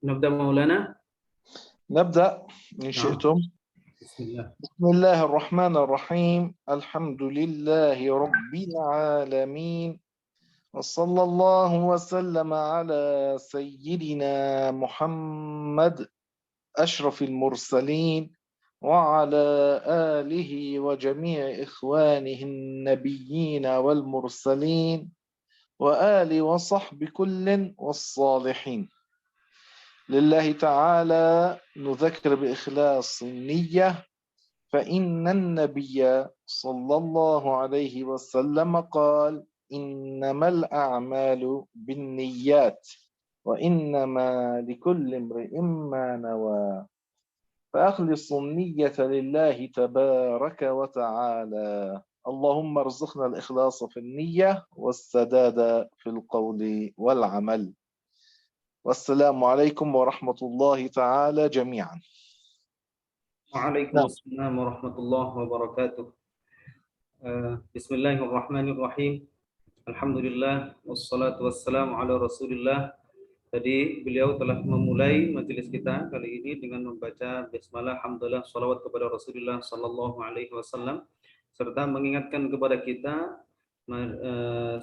نبدأ مولانا. نبدأ إن نعم. شئتم. بسم الله. بسم الله الرحمن الرحيم. الحمد لله رب العالمين، وصلى الله وسلم على سيدنا محمد أشرف المرسلين وعلى آله وجميع إخوانه النبيين والمرسلين وآل وصحب كل والصالحين. لله تعالى نذكر بإخلاص النية، فإن النبي صلى الله عليه وسلم قال: إنما الأعمال بالنيات وإنما لكل امرئ ما نوى، فأخلص النية لله تبارك وتعالى. اللهم ارزقنا الإخلاص في النية والسداد في القول والعمل. والسلام عليكم ورحمة الله تعالى جميعا. وعليكم نعم. السلام ورحمة الله وبركاته. بسم الله الرحمن الرحيم. Alhamdulillah wassalatu wassalamu ala Rasulillah. Tadi beliau telah memulai majelis kita kali ini dengan membaca basmalah, hamdalah, salawat kepada Rasulullah sallallahu alaihi wasallam, serta mengingatkan kepada kita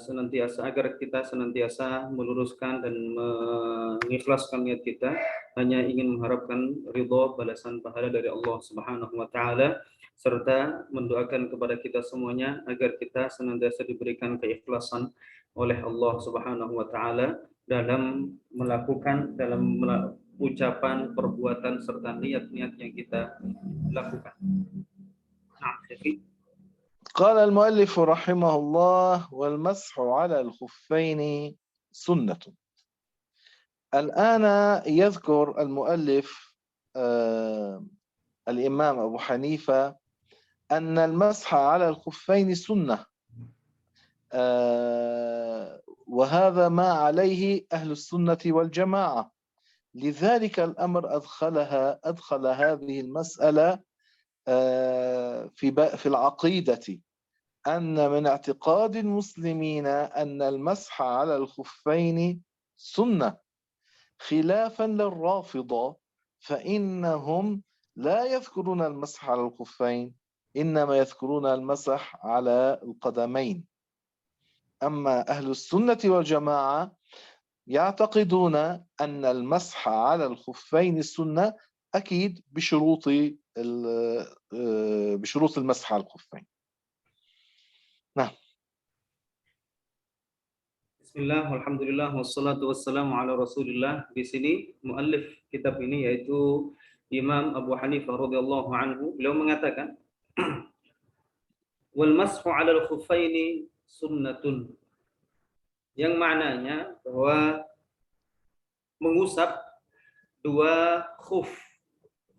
senantiasa agar kita senantiasa meluruskan dan mengikhlaskan niat kita hanya ingin mengharapkan ridha balasan pahala dari Allah Subhanahu wa taala, serta mendoakan kepada kita semuanya agar kita senantiasa diberikan keikhlasan oleh Allah Subhanahu wa taala dalam melakukan, dalam ucapan, perbuatan serta niat-niat yang kita lakukan. Nah, jadi قال المؤلف رحمه الله: والمسح على الخفين سنة. الآن يذكر المؤلف الإمام أبو حنيفة أن المسح على الخفين سنة، وهذا ما عليه أهل السنة والجماعة. لذلك الأمر أدخل هذه المسألة في العقيدة، أن من اعتقاد المسلمين أن المسح على الخفين سنة، خلافا للرافضة فإنهم لا يذكرون المسح على الخفين، إنما يذكرون المسح على القدمين. أما أهل السنة والجماعة يعتقدون أن المسح على الخفين السنة، أكيد بشروط المسح على الخفين. Nah. Bismillah, alhamdulillah, wassalatu wassalamu ala Rasulillah. Di sini muallif kitab ini yaitu Imam Abu Hanifah radhiyallahu anhu, beliau mengatakan wal mashu 'ala al-khuffaini sunnatun, yang maknanya bahwa mengusap dua khuf.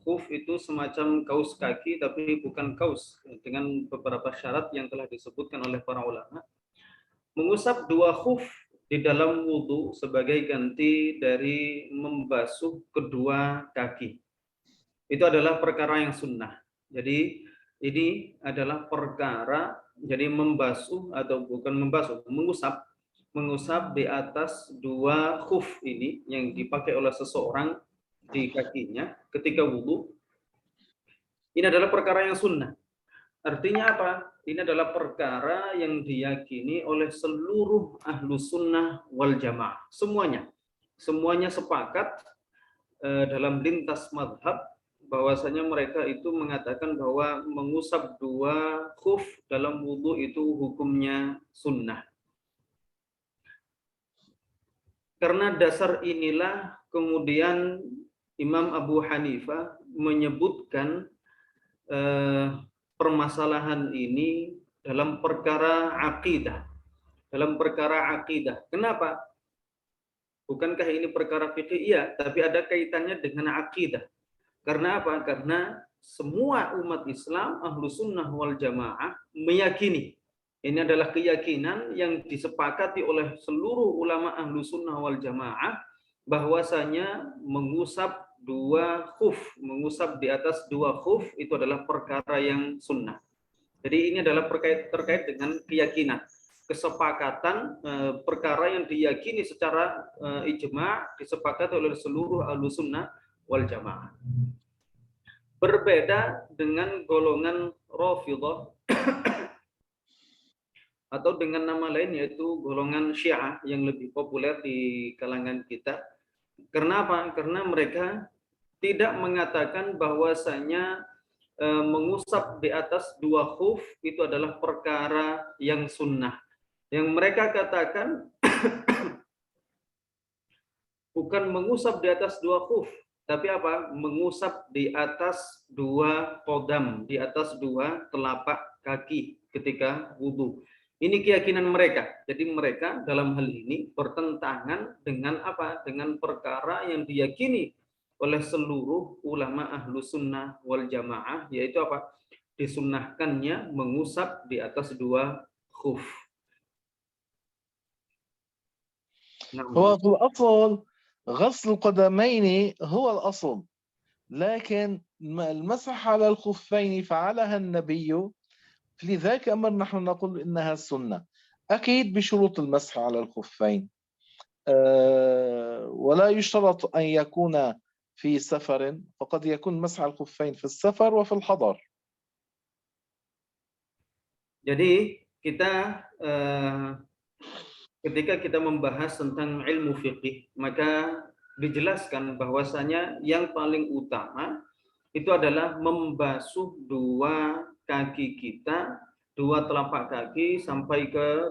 Khuf itu semacam kaos kaki tapi bukan kaos, dengan beberapa syarat yang telah disebutkan oleh para ulama. Mengusap dua khuf di dalam wudhu sebagai ganti dari membasuh kedua kaki, itu adalah perkara yang sunnah. Jadi ini adalah perkara, jadi membasuh atau bukan membasuh, mengusap di atas dua khuf ini yang dipakai oleh seseorang di kakinya ketika wudhu, ini adalah perkara yang sunnah. Artinya apa? Ini adalah perkara yang diyakini oleh seluruh ahlu sunnah wal jamaah. Semuanya sepakat dalam lintas madhab bahwasanya mereka itu mengatakan bahwa mengusap dua khuf dalam wudhu itu hukumnya sunnah. Karena dasar inilah kemudian Imam Abu Hanifah menyebutkan permasalahan ini dalam perkara akidah. Kenapa? Bukankah ini perkara fikih? Iya, tapi ada kaitannya dengan akidah. Karena apa? Karena semua umat Islam, ahlu sunnah wal jamaah meyakini, ini adalah keyakinan yang disepakati oleh seluruh ulama ahlu sunnah wal jamaah, bahwasanya mengusap di atas dua khuf itu adalah perkara yang sunnah. Jadi ini adalah terkait dengan keyakinan. kesepakatan perkara yang diyakini secara ijma', disepakati oleh seluruh Ahlus Sunnah wal Jamaah. Berbeda dengan golongan Rafidhah atau dengan nama lain yaitu golongan Syiah yang lebih populer di kalangan kita. Karena apa? Karena mereka tidak mengatakan bahwasanya mengusap di atas dua khuf itu adalah perkara yang sunnah. Yang mereka katakan bukan mengusap di atas dua khuf, tapi apa? Mengusap di atas dua qadam, di atas dua telapak kaki ketika wudhu. Ini keyakinan mereka. Jadi mereka dalam hal ini bertentangan dengan apa? Dengan perkara yang diyakini oleh seluruh ulama ahlu sunnah wal jamaah, yaitu apa? Disunnahkannya mengusap di atas dua khuf. هو في الأصل غسل القدمين هو الأصل، لكن المسح على الخفين فعلها النبي، لذلك أمر نحن نقول إنها سنة، أكيد بشروط المسح على الخفين، ولا يشترط أن يكون في سفر، فقد يكون مسح الخفين في السفر وفي الحضر. Jadi kita ketika kita membahas tentang ilmu fikih, maka dijelaskan bahwasanya yang paling utama itu adalah membasuh dua kaki kita, dua telapak kaki sampai ke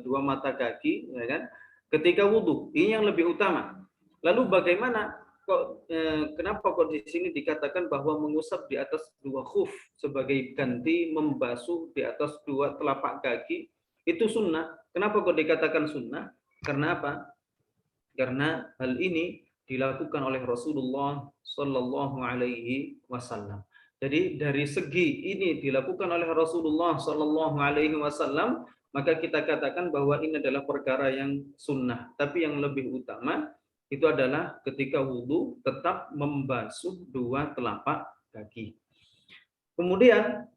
dua mata kaki, ya kan? Ketika wudhu, ini yang lebih utama. Lalu bagaimana kenapa kok di sini dikatakan bahwa mengusap di atas dua khuf sebagai ganti membasuh di atas dua telapak kaki itu sunnah? Kenapa kok dikatakan sunnah? Karena apa? Karena hal ini dilakukan oleh Rasulullah Sallallahu Alaihi Wasallam. Jadi dari segi ini dilakukan oleh Rasulullah Sallallahu Alaihi Wasallam, maka kita katakan bahwa ini adalah perkara yang sunnah. Tapi yang lebih utama itu adalah ketika wudhu tetap membasuh dua telapak kaki. Kemudian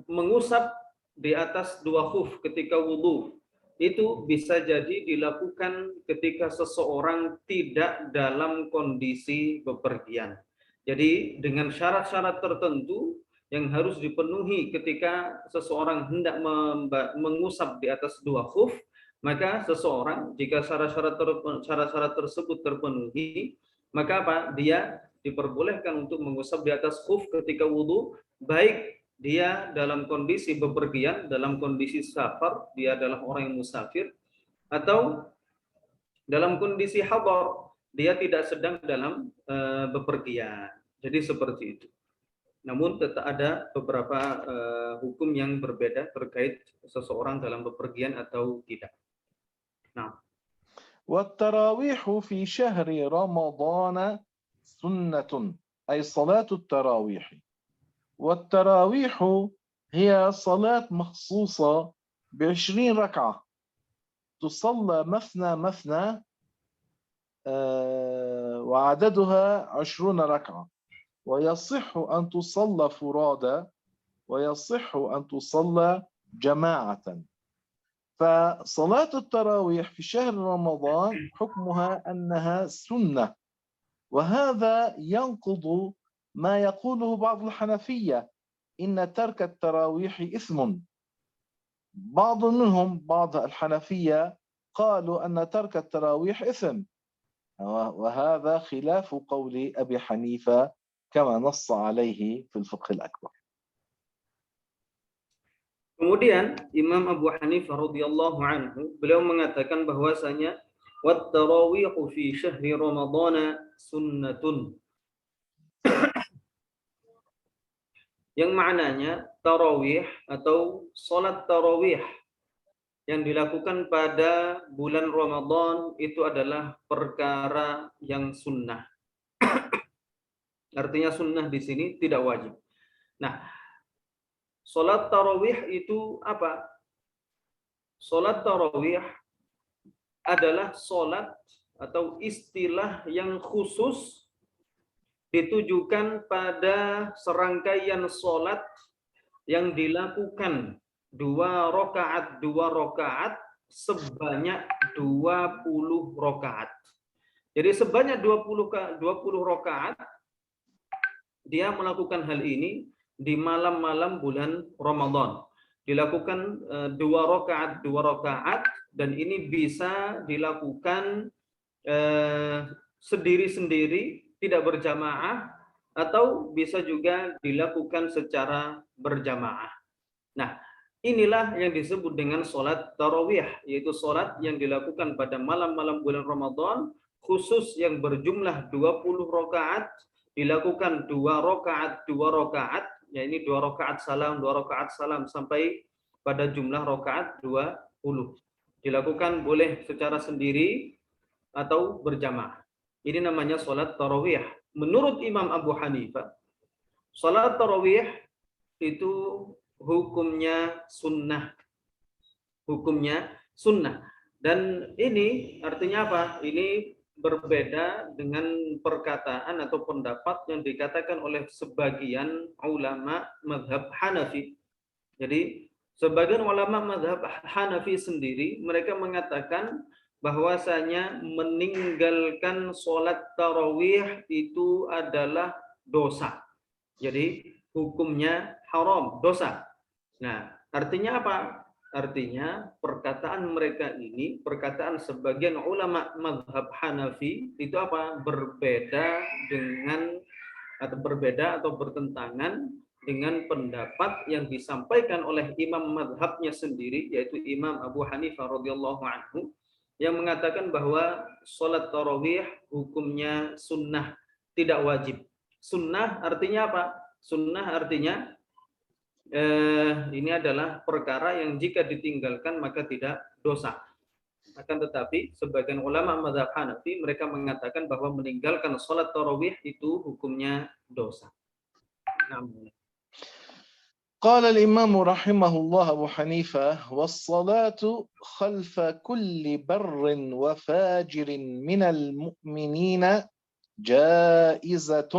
mengusap di atas dua khuf ketika wudhu itu bisa jadi dilakukan ketika seseorang tidak dalam kondisi bepergian. Jadi dengan syarat-syarat tertentu yang harus dipenuhi ketika seseorang hendak mengusap di atas dua khuf, maka seseorang jika syarat-syarat tersebut terpenuhi, maka apa? Dia diperbolehkan untuk mengusap di atas khuf ketika wudhu, baik dia dalam kondisi bepergian, dalam kondisi safar, dia adalah orang yang musafir, atau dalam kondisi hadar, dia tidak sedang dalam bepergian. Jadi seperti itu. Namun tetap ada beberapa hukum yang berbeda terkait seseorang dalam bepergian atau tidak. Nah, والتراويح في شهر رمضان سنة، أي صلاة التراويح. والتراويح هي صلاة مخصوصة ب20 ركعة تصلى مثنى مثنى، وعددها 20 ركعة، ويصح أن تصلى فرادى ويصح أن تصلى جماعة. فصلاة التراويح في شهر رمضان حكمها أنها سنة، وهذا ينقض ما يقوله بعض الحنفية إن ترك التراويح إثم. بعض الحنفية قالوا أن ترك التراويح إثم، وهذا خلاف قول أبي حنيفة كما نص عليه في الفقه الأكبر. Kemudian Imam Abu Hanifah radhiyallahu anhu beliau mengatakan bahwasanya wat tarawihu fi syahri ramadhana sunnatun, yang maknanya tarawih atau salat tarawih yang dilakukan pada bulan Ramadan itu adalah perkara yang sunnah. Artinya sunnah di sini tidak wajib. Nah, salat tarawih itu apa? Salat tarawih adalah salat atau istilah yang khusus ditujukan pada serangkaian salat yang dilakukan dua rakaat sebanyak 20 rakaat. Jadi sebanyak 20 rakaat dia melakukan hal ini di malam-malam bulan Ramadan. Dilakukan 2 rakaat dan ini bisa dilakukan sendiri-sendiri, tidak berjamaah, atau bisa juga dilakukan secara berjamaah. Nah, inilah yang disebut dengan sholat tarawih, yaitu sholat yang dilakukan pada malam-malam bulan Ramadan, khusus yang berjumlah 20 rakaat, dilakukan 2 rakaat, ya ini 2 rakaat salam sampai pada jumlah rakaat 20. Dilakukan boleh secara sendiri atau berjamaah. Ini namanya sholat tarawih. Menurut Imam Abu Hanifah, sholat tarawih itu hukumnya sunnah. Hukumnya sunnah. Dan ini artinya apa? Ini berbeda dengan perkataan atau pendapat yang dikatakan oleh sebagian ulama mazhab Hanafi. Jadi sebagian ulama mazhab Hanafi sendiri mereka mengatakan bahwasanya meninggalkan sholat tarawih itu adalah dosa. Jadi hukumnya haram, dosa. Nah, artinya apa? Artinya perkataan mereka ini, perkataan sebagian ulama mazhab Hanafi itu apa? Berbeda atau bertentangan dengan pendapat yang disampaikan oleh imam mazhabnya sendiri, yaitu Imam Abu Hanifah radhiyallahu anhu, yang mengatakan bahwa sholat tarawih hukumnya sunnah, tidak wajib. Sunnah artinya apa? Sunnah artinya ini adalah perkara yang jika ditinggalkan maka tidak dosa. Akan tetapi sebagian ulama mazhab Hanafi mereka mengatakan bahwa meninggalkan sholat tarawih itu hukumnya dosa. قال الإمام رحمه الله أبو حنيفة: والصلاة خلف كل بر وفاجر من المؤمنين جائزة.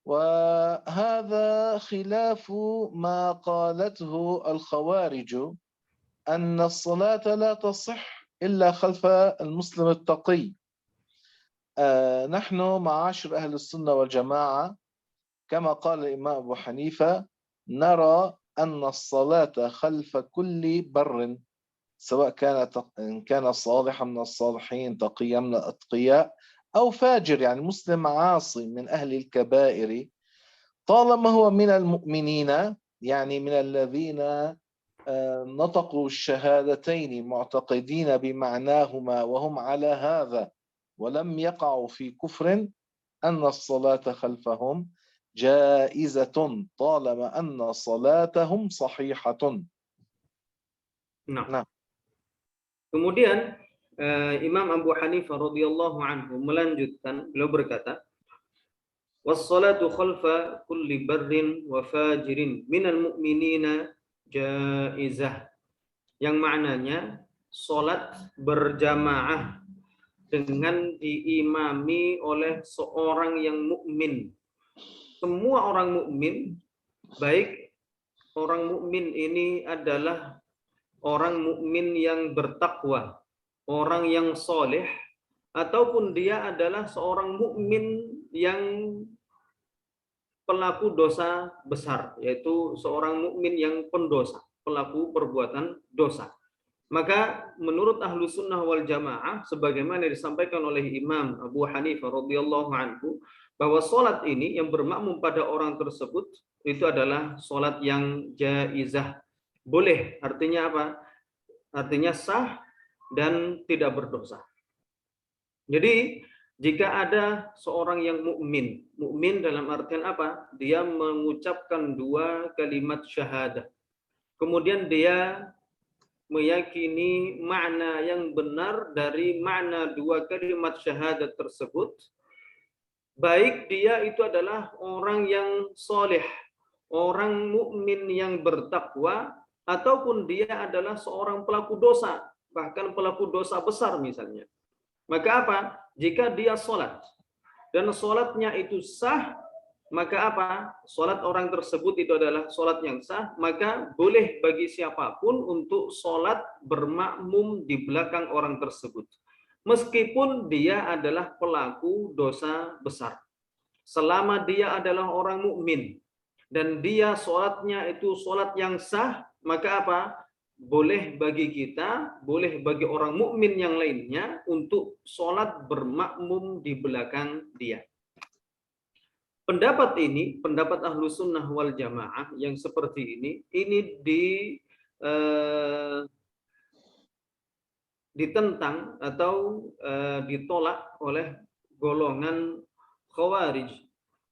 وهذا خلاف ما قالته الخوارج أن الصلاة لا تصح إلا خلف المسلم التقي. نحن معاشر أهل السنة والجماعة كما قال الإمام أبو حنيفة نرى أن الصلاة خلف كل بر، سواء كان صالحا من الصالحين تقيا من الأتقياء أو فاجر يعني مسلم عاصي من أهل الكبائر، طالما هو من المؤمنين يعني من الذين نطقوا الشهادتين معتقدين بمعناهما وهم على هذا ولم يقعوا في كفر، أن الصلاة خلفهم جائزة طالما أن صلاتهم صحيحة. Nah. Kemudian Imam Abu Hanifah radhiyallahu anhu melanjutkan, beliau berkata, "Was-salatu khalfa kulli barrin wa fajirin minal mu'minina jaizah." Yang maknanya salat berjamaah dengan diimami oleh seorang yang mukmin. Semua orang mukmin, baik orang mukmin ini adalah orang mukmin yang bertakwa, orang yang soleh, ataupun dia adalah seorang mukmin yang pelaku dosa besar, yaitu seorang mukmin yang pendosa, pelaku perbuatan dosa. Maka menurut ahlu sunnah wal jamaah, sebagaimana disampaikan oleh Imam Abu Hanifah radhiyallahu anhu, bahwa sholat ini yang bermakmum pada orang tersebut itu adalah sholat yang jaizah, boleh. Artinya apa? Artinya sah dan tidak berdosa. Jadi jika ada seorang yang mukmin dalam artian apa? Dia mengucapkan 2 kalimat syahadah, kemudian dia meyakini makna yang benar dari makna 2 kalimat syahadat tersebut, baik dia itu adalah orang yang soleh, orang mukmin yang bertakwa, ataupun dia adalah seorang pelaku dosa, bahkan pelaku dosa besar misalnya. Maka apa? Jika dia sholat dan sholatnya itu sah, maka apa? Sholat orang tersebut itu adalah sholat yang sah, maka boleh bagi siapapun untuk sholat bermakmum di belakang orang tersebut. Meskipun dia adalah pelaku dosa besar. Selama dia adalah orang mukmin dan dia sholatnya itu sholat yang sah, maka apa? Boleh bagi kita, boleh bagi orang mukmin yang lainnya untuk sholat bermakmum di belakang dia. Pendapat ini, pendapat ahlu sunnah wal jamaah yang seperti ini ditentang atau ditolak oleh golongan khawarij,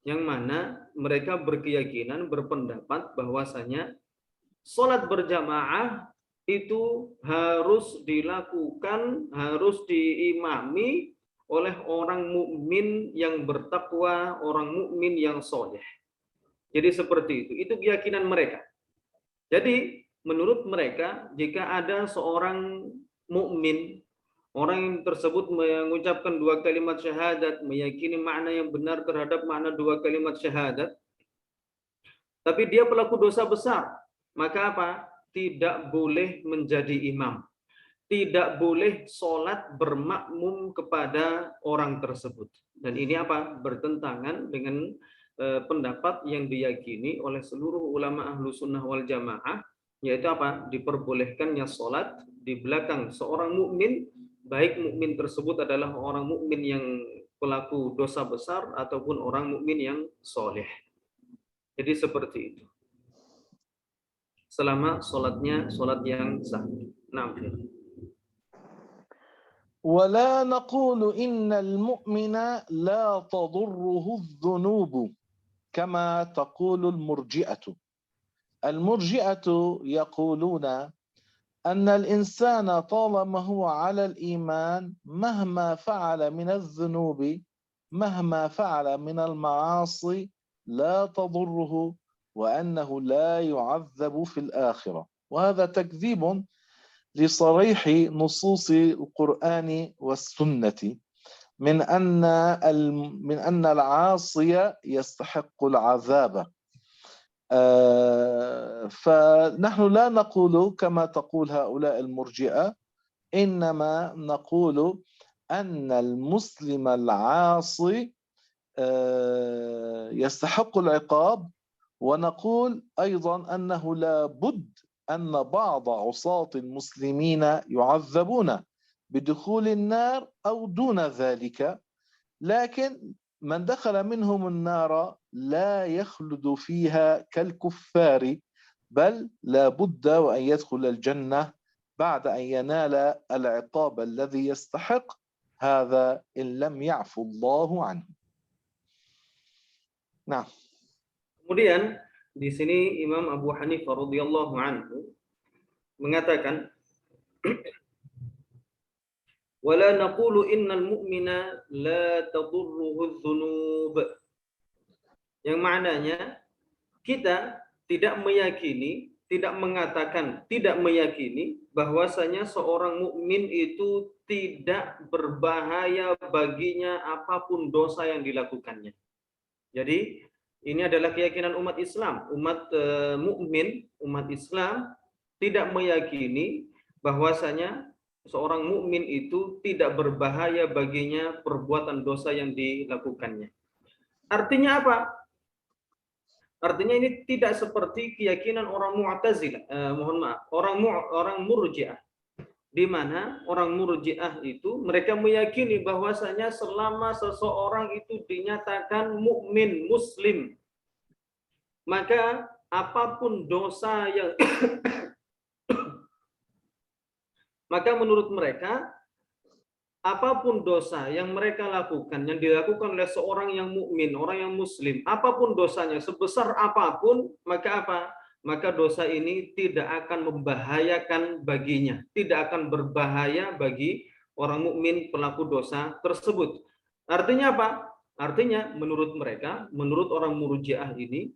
yang mana mereka berkeyakinan, berpendapat bahwasanya sholat berjamaah itu harus dilakukan, harus diimami oleh orang mukmin yang bertakwa, orang mukmin yang soleh. Jadi seperti itu. Itu keyakinan mereka. Jadi menurut mereka, jika ada seorang mukmin, orang yang tersebut mengucapkan dua kalimat syahadat, meyakini makna yang benar terhadap makna dua kalimat syahadat, tapi dia pelaku dosa besar, maka apa? Tidak boleh menjadi imam. Tidak boleh sholat bermakmum kepada orang tersebut. Dan ini apa? Bertentangan dengan pendapat yang diyakini oleh seluruh ulama ahlu sunnah wal jamaah, yaitu apa? Diperbolehkannya sholat di belakang seorang mukmin, baik mukmin tersebut adalah orang mukmin yang pelaku dosa besar ataupun orang mukmin yang soleh. Jadi seperti itu. Selama sholatnya sholat yang sah. Nah, ولا نقول إن المؤمن لا تضره الذنوب كما تقول المرجئة. المرجئة يقولون أن الإنسان طالما هو على الإيمان مهما فعل من الذنوب مهما فعل من المعاصي لا تضره وأنه لا يعذب في الآخرة. وهذا تكذيب لصريح نصوص القرآن والسنة من أن العاصي يستحق العذاب. فنحن لا نقول كما تقول هؤلاء المرجئة، إنما نقول أن المسلم العاصي يستحق العقاب، ونقول أيضا أنه لا بد أن بعض عصاة المسلمين يعذبون بدخول النار أو دون ذلك، لكن من دخل منهم النار لا يخلد فيها كالكفار، بل لا بد وأن يدخل الجنة بعد أن ينال العقاب الذي يستحق هذا إن لم يعفو الله عنه. Nah. Kemudian di sini Imam Abu Hanifah radhiyallahu anhu mengatakan, wala naqulu innal mu'mina la tadurruhu dzunub. Yang maknanya kita tidak meyakini, tidak mengatakan, tidak meyakini bahwasanya seorang mukmin itu tidak berbahaya baginya apapun dosa yang dilakukannya. Jadi ini adalah keyakinan umat Islam, umat mukmin, umat Islam tidak meyakini bahwasanya seorang mukmin itu tidak berbahaya baginya perbuatan dosa yang dilakukannya. Artinya apa? Artinya ini tidak seperti keyakinan orang Mu'tazilah, orang Murji'ah, di mana orang Murji'ah itu mereka meyakini bahwasanya selama seseorang itu dinyatakan mukmin muslim, maka apapun dosa yang maka menurut mereka apapun dosa yang mereka lakukan, yang dilakukan oleh seorang yang mukmin, orang yang muslim, apapun dosanya, sebesar apapun, maka apa? Maka dosa ini tidak akan membahayakan baginya, tidak akan berbahaya bagi orang mukmin pelaku dosa tersebut. Artinya apa? Artinya menurut mereka, menurut orang Murji'ah ini,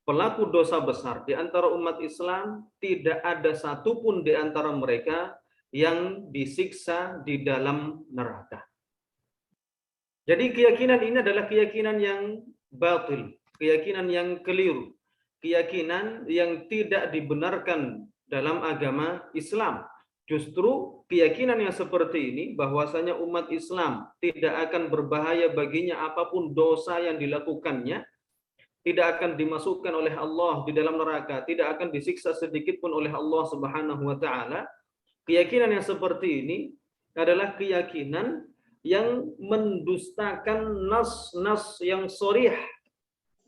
pelaku dosa besar di antara umat Islam tidak ada satupun di antara mereka yang disiksa di dalam neraka. Jadi keyakinan ini adalah keyakinan yang batil, keyakinan yang keliru, keyakinan yang tidak dibenarkan dalam agama Islam. Justru keyakinan yang seperti ini bahwasanya umat Islam tidak akan berbahaya baginya apapun dosa yang dilakukannya, tidak akan dimasukkan oleh Allah di dalam neraka, tidak akan disiksa sedikit pun oleh Allah Subhanahu wa taala. Keyakinan yang seperti ini adalah keyakinan yang mendustakan nas-nas yang sharih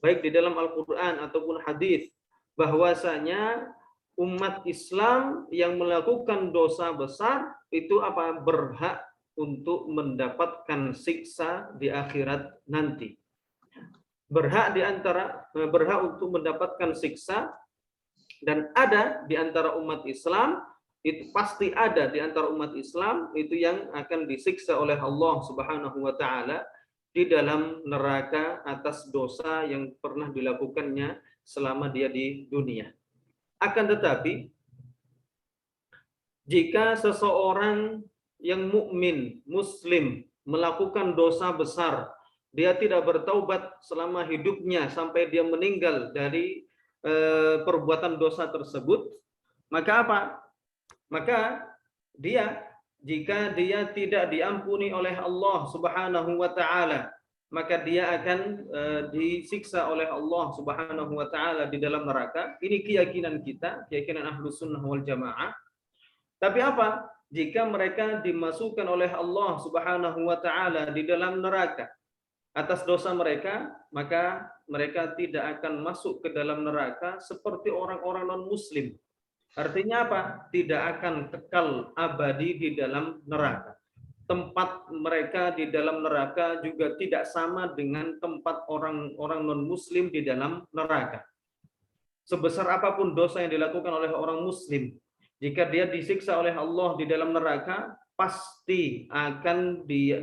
baik di dalam Al-Qur'an ataupun hadis bahwasanya umat Islam yang melakukan dosa besar itu berhak untuk mendapatkan siksa di akhirat nanti. Berhak untuk mendapatkan siksa, dan ada di antara umat Islam, itu pasti ada di antara umat Islam itu yang akan disiksa oleh Allah Subhanahu wa taala di dalam neraka atas dosa yang pernah dilakukannya selama dia di dunia. Akan tetapi, jika seseorang yang mukmin, muslim, melakukan dosa besar, dia tidak bertaubat selama hidupnya sampai dia meninggal dari perbuatan dosa tersebut, maka apa? Maka jika dia tidak diampuni oleh Allah Subhanahu wa taala, maka dia akan disiksa oleh Allah Subhanahu wa taala di dalam neraka. Ini keyakinan kita, keyakinan Ahlus Sunnah wal Jamaah. Tapi apa? Jika mereka dimasukkan oleh Allah Subhanahu wa taala di dalam neraka atas dosa mereka, maka mereka tidak akan masuk ke dalam neraka seperti orang-orang non-muslim. Artinya apa? Tidak akan kekal abadi di dalam neraka. Tempat mereka di dalam neraka juga tidak sama dengan tempat orang-orang non-muslim di dalam neraka. Sebesar apapun dosa yang dilakukan oleh orang muslim, jika dia disiksa oleh Allah di dalam neraka, pasti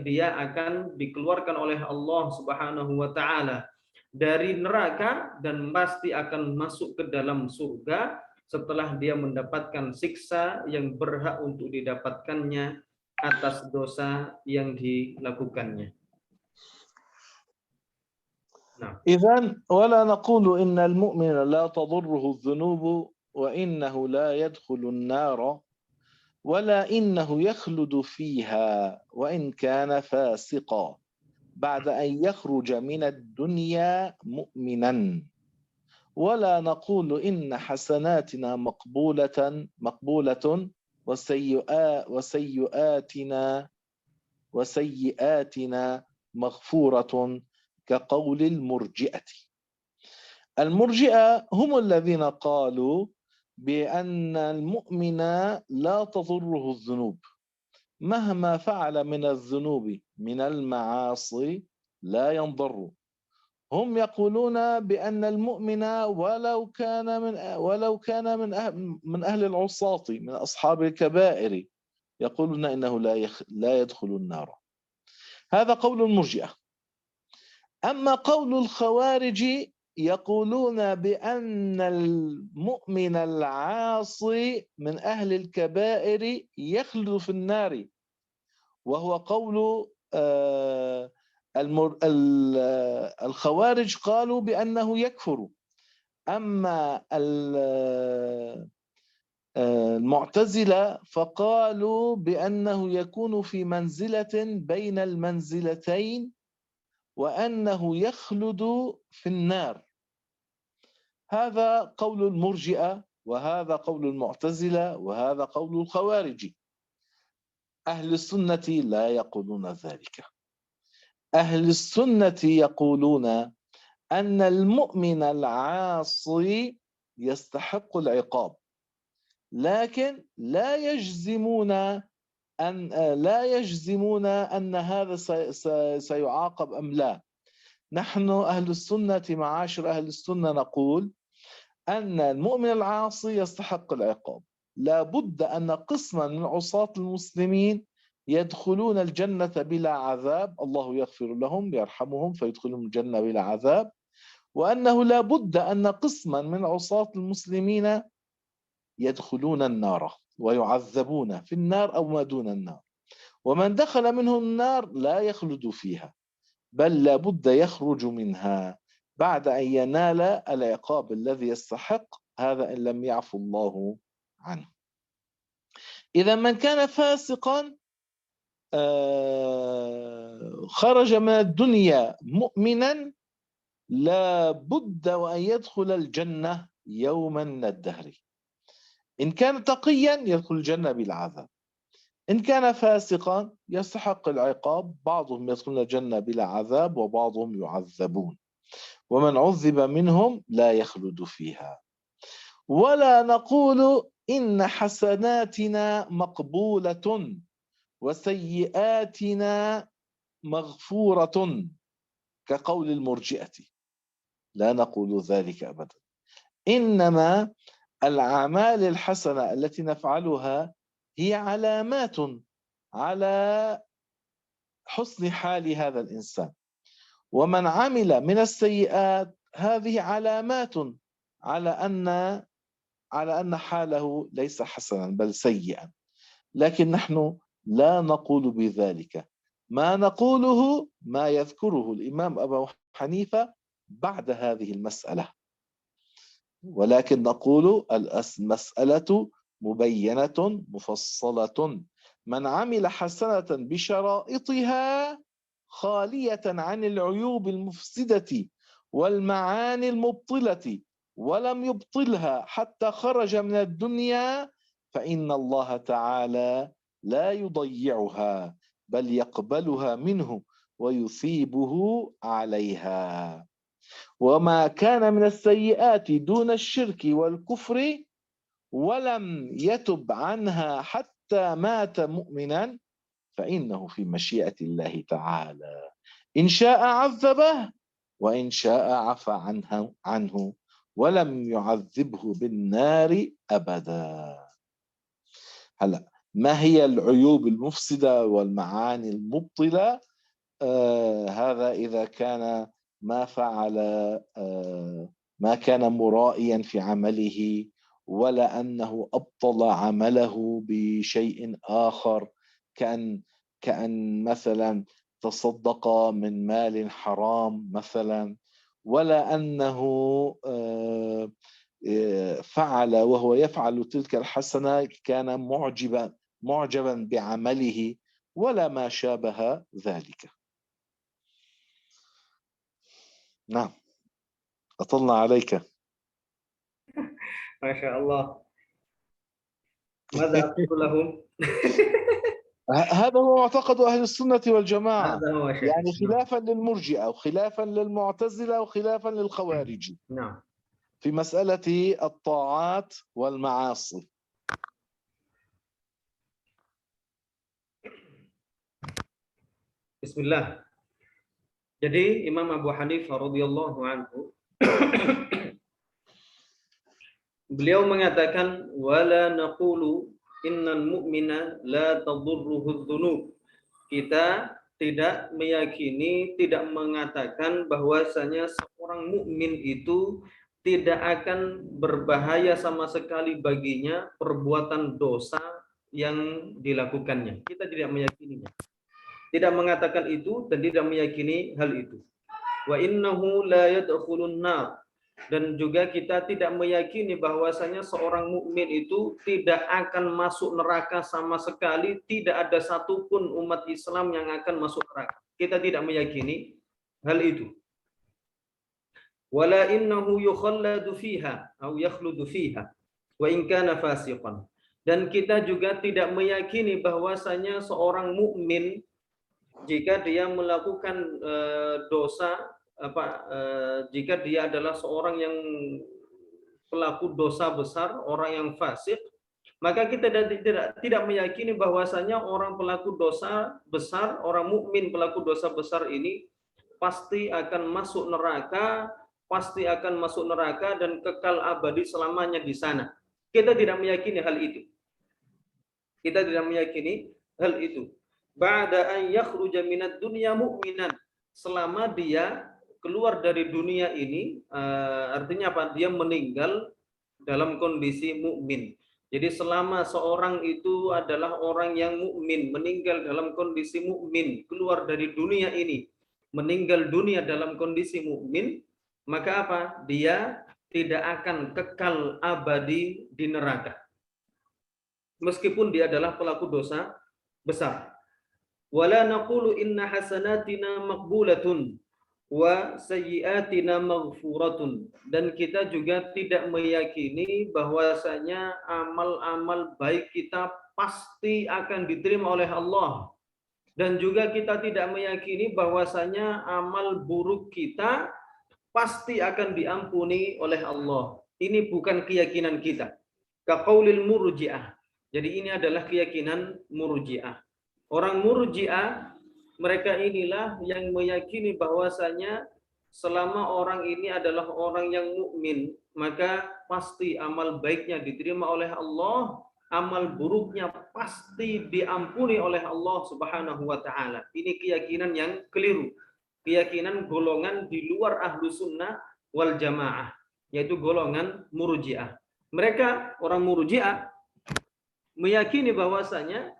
dia akan dikeluarkan oleh Allah Subhanahu wa taala dari neraka dan pasti akan masuk ke dalam surga setelah dia mendapatkan siksa yang berhak untuk didapatkannya atas dosa yang dilakukannya. إذن ولا نقول إن المؤمن لا تضره الذنوب وإنه لا يدخل النار ولا إنه يخلد فيها وإن كان فاسقا بعد أن يخرج من الدنيا مؤمنا ولا نقول إن حسناتنا مقبولة وسيئاتنا مغفورة كقول المرجئة. المرجئة هم الذين قالوا بأن المؤمن لا تضره الذنوب مهما فعل من الذنوب من المعاصي لا ينضر. هم يقولون بأن المؤمن ولو كان من أهل العصاة من أصحاب الكبائر يقولون إنه لا يدخل النار. هذا قول المرجئة. أما قول الخوارج يقولون بأن المؤمن العاصي من أهل الكبائر يخلد في النار، وهو قول الخوارج قالوا بأنه يكفر. أما المعتزلة فقالوا بأنه يكون في منزلة بين المنزلتين وأنه يخلد في النار. هذا قول المرجئة وهذا قول المعتزلة وهذا قول الخوارج. أهل السنة لا يقولون ذلك. أهل السنة يقولون أن المؤمن العاصي يستحق العقاب، لكن لا يجزمون أن هذا سيعاقب أم لا. نحن أهل السنة معاشر أهل السنة نقول أن المؤمن العاصي يستحق العقاب. لا بد أن قسما من عصاة المسلمين يدخلون الجنة بلا عذاب، الله يغفر لهم يرحمهم فيدخلون الجنة بلا عذاب، وأنه لا بد أن قسما من عصاة المسلمين يدخلون النار ويعذبون في النار أو ما دون النار، ومن دخل منهم النار لا يخلد فيها بل لا بد يخرج منها بعد أن ينال العقاب الذي يستحق، هذا إن لم يعفو الله عنه. إذا من كان فاسقا خرج من الدنيا مؤمنا لا بد وأن يدخل الجنة يوما من الدهر. إن كان تقيا يدخل الجنة بالعذاب، إن كان فاسقا يستحق العقاب، بعضهم يدخلون الجنة بلا عذاب وبعضهم يعذبون، ومن عذب منهم لا يخلد فيها. ولا نقول إن حسناتنا مقبولة وسيئاتنا مغفورة كقول المرجئة، لا نقول ذلك أبدا. إنما الأعمال الحسنة التي نفعلها هي علامات على حسن حال هذا الإنسان، ومن عمل من السيئات هذه علامات على أن حاله ليس حسنا بل سيئا. لكن نحن لا نقول بذلك، ما نقوله ما يذكره الإمام أبو حنيفة بعد هذه المسألة، ولكن نقول المسألة مبينة مفصلة. من عمل حسنة بشرائطها خالية عن العيوب المفسدة والمعاني المبطلة ولم يبطلها حتى خرج من الدنيا، فإن الله تعالى لا يضيعها بل يقبلها منه ويثيبه عليها. وما كان من السيئات دون الشرك والكفر ولم يتب عنها حتى مات مؤمنا فإنه في مشيئة الله تعالى، إن شاء عذبه وإن شاء عفى عنه ولم يعذبه بالنار أبدا. هلا ما هي العيوب المفسدة والمعاني المبطلة؟ هذا إذا كان ما فعل ما كان مرائيا في عمله، ولا أنه أبطل عمله بشيء آخر، كأن مثلا تصدق من مال حرام مثلا، ولا أنه فعل وهو يفعل تلك الحسنة كان معجبا بعمله ولا ما شابه ذلك. نعم، أطلنا عليك. ما شاء الله. ماذا أقول لهم؟ هذا هو معتقد أهل السنة والجماعة، هذا هو شيخ. يعني خلافا للمرجئة وخلافا للمعتزلة وخلافا للخوارج نعم. في مسألة الطاعات والمعاصي. Bismillah. Jadi Imam Abu Hanifah radhiyallahu anhu beliau mengatakan wala naqulu innal mu'mina la tadurruhu dzunub. Kita tidak meyakini, tidak mengatakan bahwasanya seorang mukmin itu tidak akan berbahaya sama sekali baginya perbuatan dosa yang dilakukannya. Kita tidak meyakininya. Tidak mengatakan itu dan tidak meyakini hal itu. Wa innahu la yadkhulun nar, dan juga kita tidak meyakini bahwasanya seorang mukmin itu tidak akan masuk neraka sama sekali, tidak ada satupun umat Islam yang akan masuk neraka. Kita tidak meyakini hal itu. Wala innahu yukhalladu fiha atau yakhludu fiha wa in kana fasiqan. Dan kita juga tidak meyakini bahwasanya seorang mukmin jika dia melakukan dosa jika dia adalah seorang yang pelaku dosa besar, orang yang fasik, maka kita tidak meyakini bahwasanya orang pelaku dosa besar, orang mukmin pelaku dosa besar ini pasti akan masuk neraka, dan kekal abadi selamanya di sana. Kita tidak meyakini hal itu. Kita tidak meyakini hal itu. Ba'da an yakhruja minad dunya mu'minan, selama dia keluar dari dunia ini, artinya apa? Dia meninggal dalam kondisi mukmin. Jadi selama seorang itu adalah orang yang mukmin, meninggal dalam kondisi mukmin, keluar dari dunia ini, meninggal dunia dalam kondisi mukmin, maka apa? Dia tidak akan kekal abadi di neraka. Meskipun dia adalah pelaku dosa besar. Wala naqulu inna hasanatina maqbulatun wa sayyiatina maghfuratun. Dan kita juga tidak meyakini bahwasanya amal-amal baik kita pasti akan diterima oleh Allah. Dan juga kita tidak meyakini bahwasanya amal buruk kita pasti akan diampuni oleh Allah. Ini bukan keyakinan kita. Kaqaulil murji'ah. Jadi ini adalah keyakinan murji'ah. Orang murji'ah, mereka inilah yang meyakini bahwasanya selama orang ini adalah orang yang mukmin, maka pasti amal baiknya diterima oleh Allah, amal buruknya pasti diampuni oleh Allah Subhanahu wa taala. Ini keyakinan yang keliru. Keyakinan golongan di luar ahlu sunnah wal jamaah, yaitu golongan murji'ah. Mereka, orang murji'ah, meyakini bahwasanya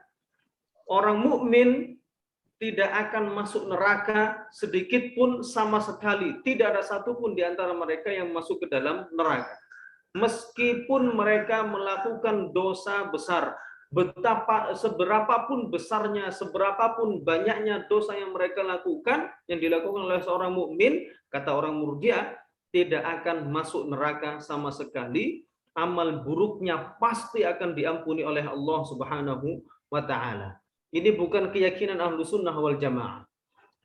orang mukmin tidak akan masuk neraka sedikit pun sama sekali. Tidak ada satupun di antara mereka yang masuk ke dalam neraka. Meskipun mereka melakukan dosa besar, seberapapun besarnya, seberapapun banyaknya dosa yang mereka lakukan, yang dilakukan oleh seorang mukmin, kata orang murji'ah, tidak akan masuk neraka sama sekali. Amal buruknya pasti akan diampuni oleh Allah Subhanahu wa taala. Ini bukan keyakinan ahlu sunnah wal jamaah.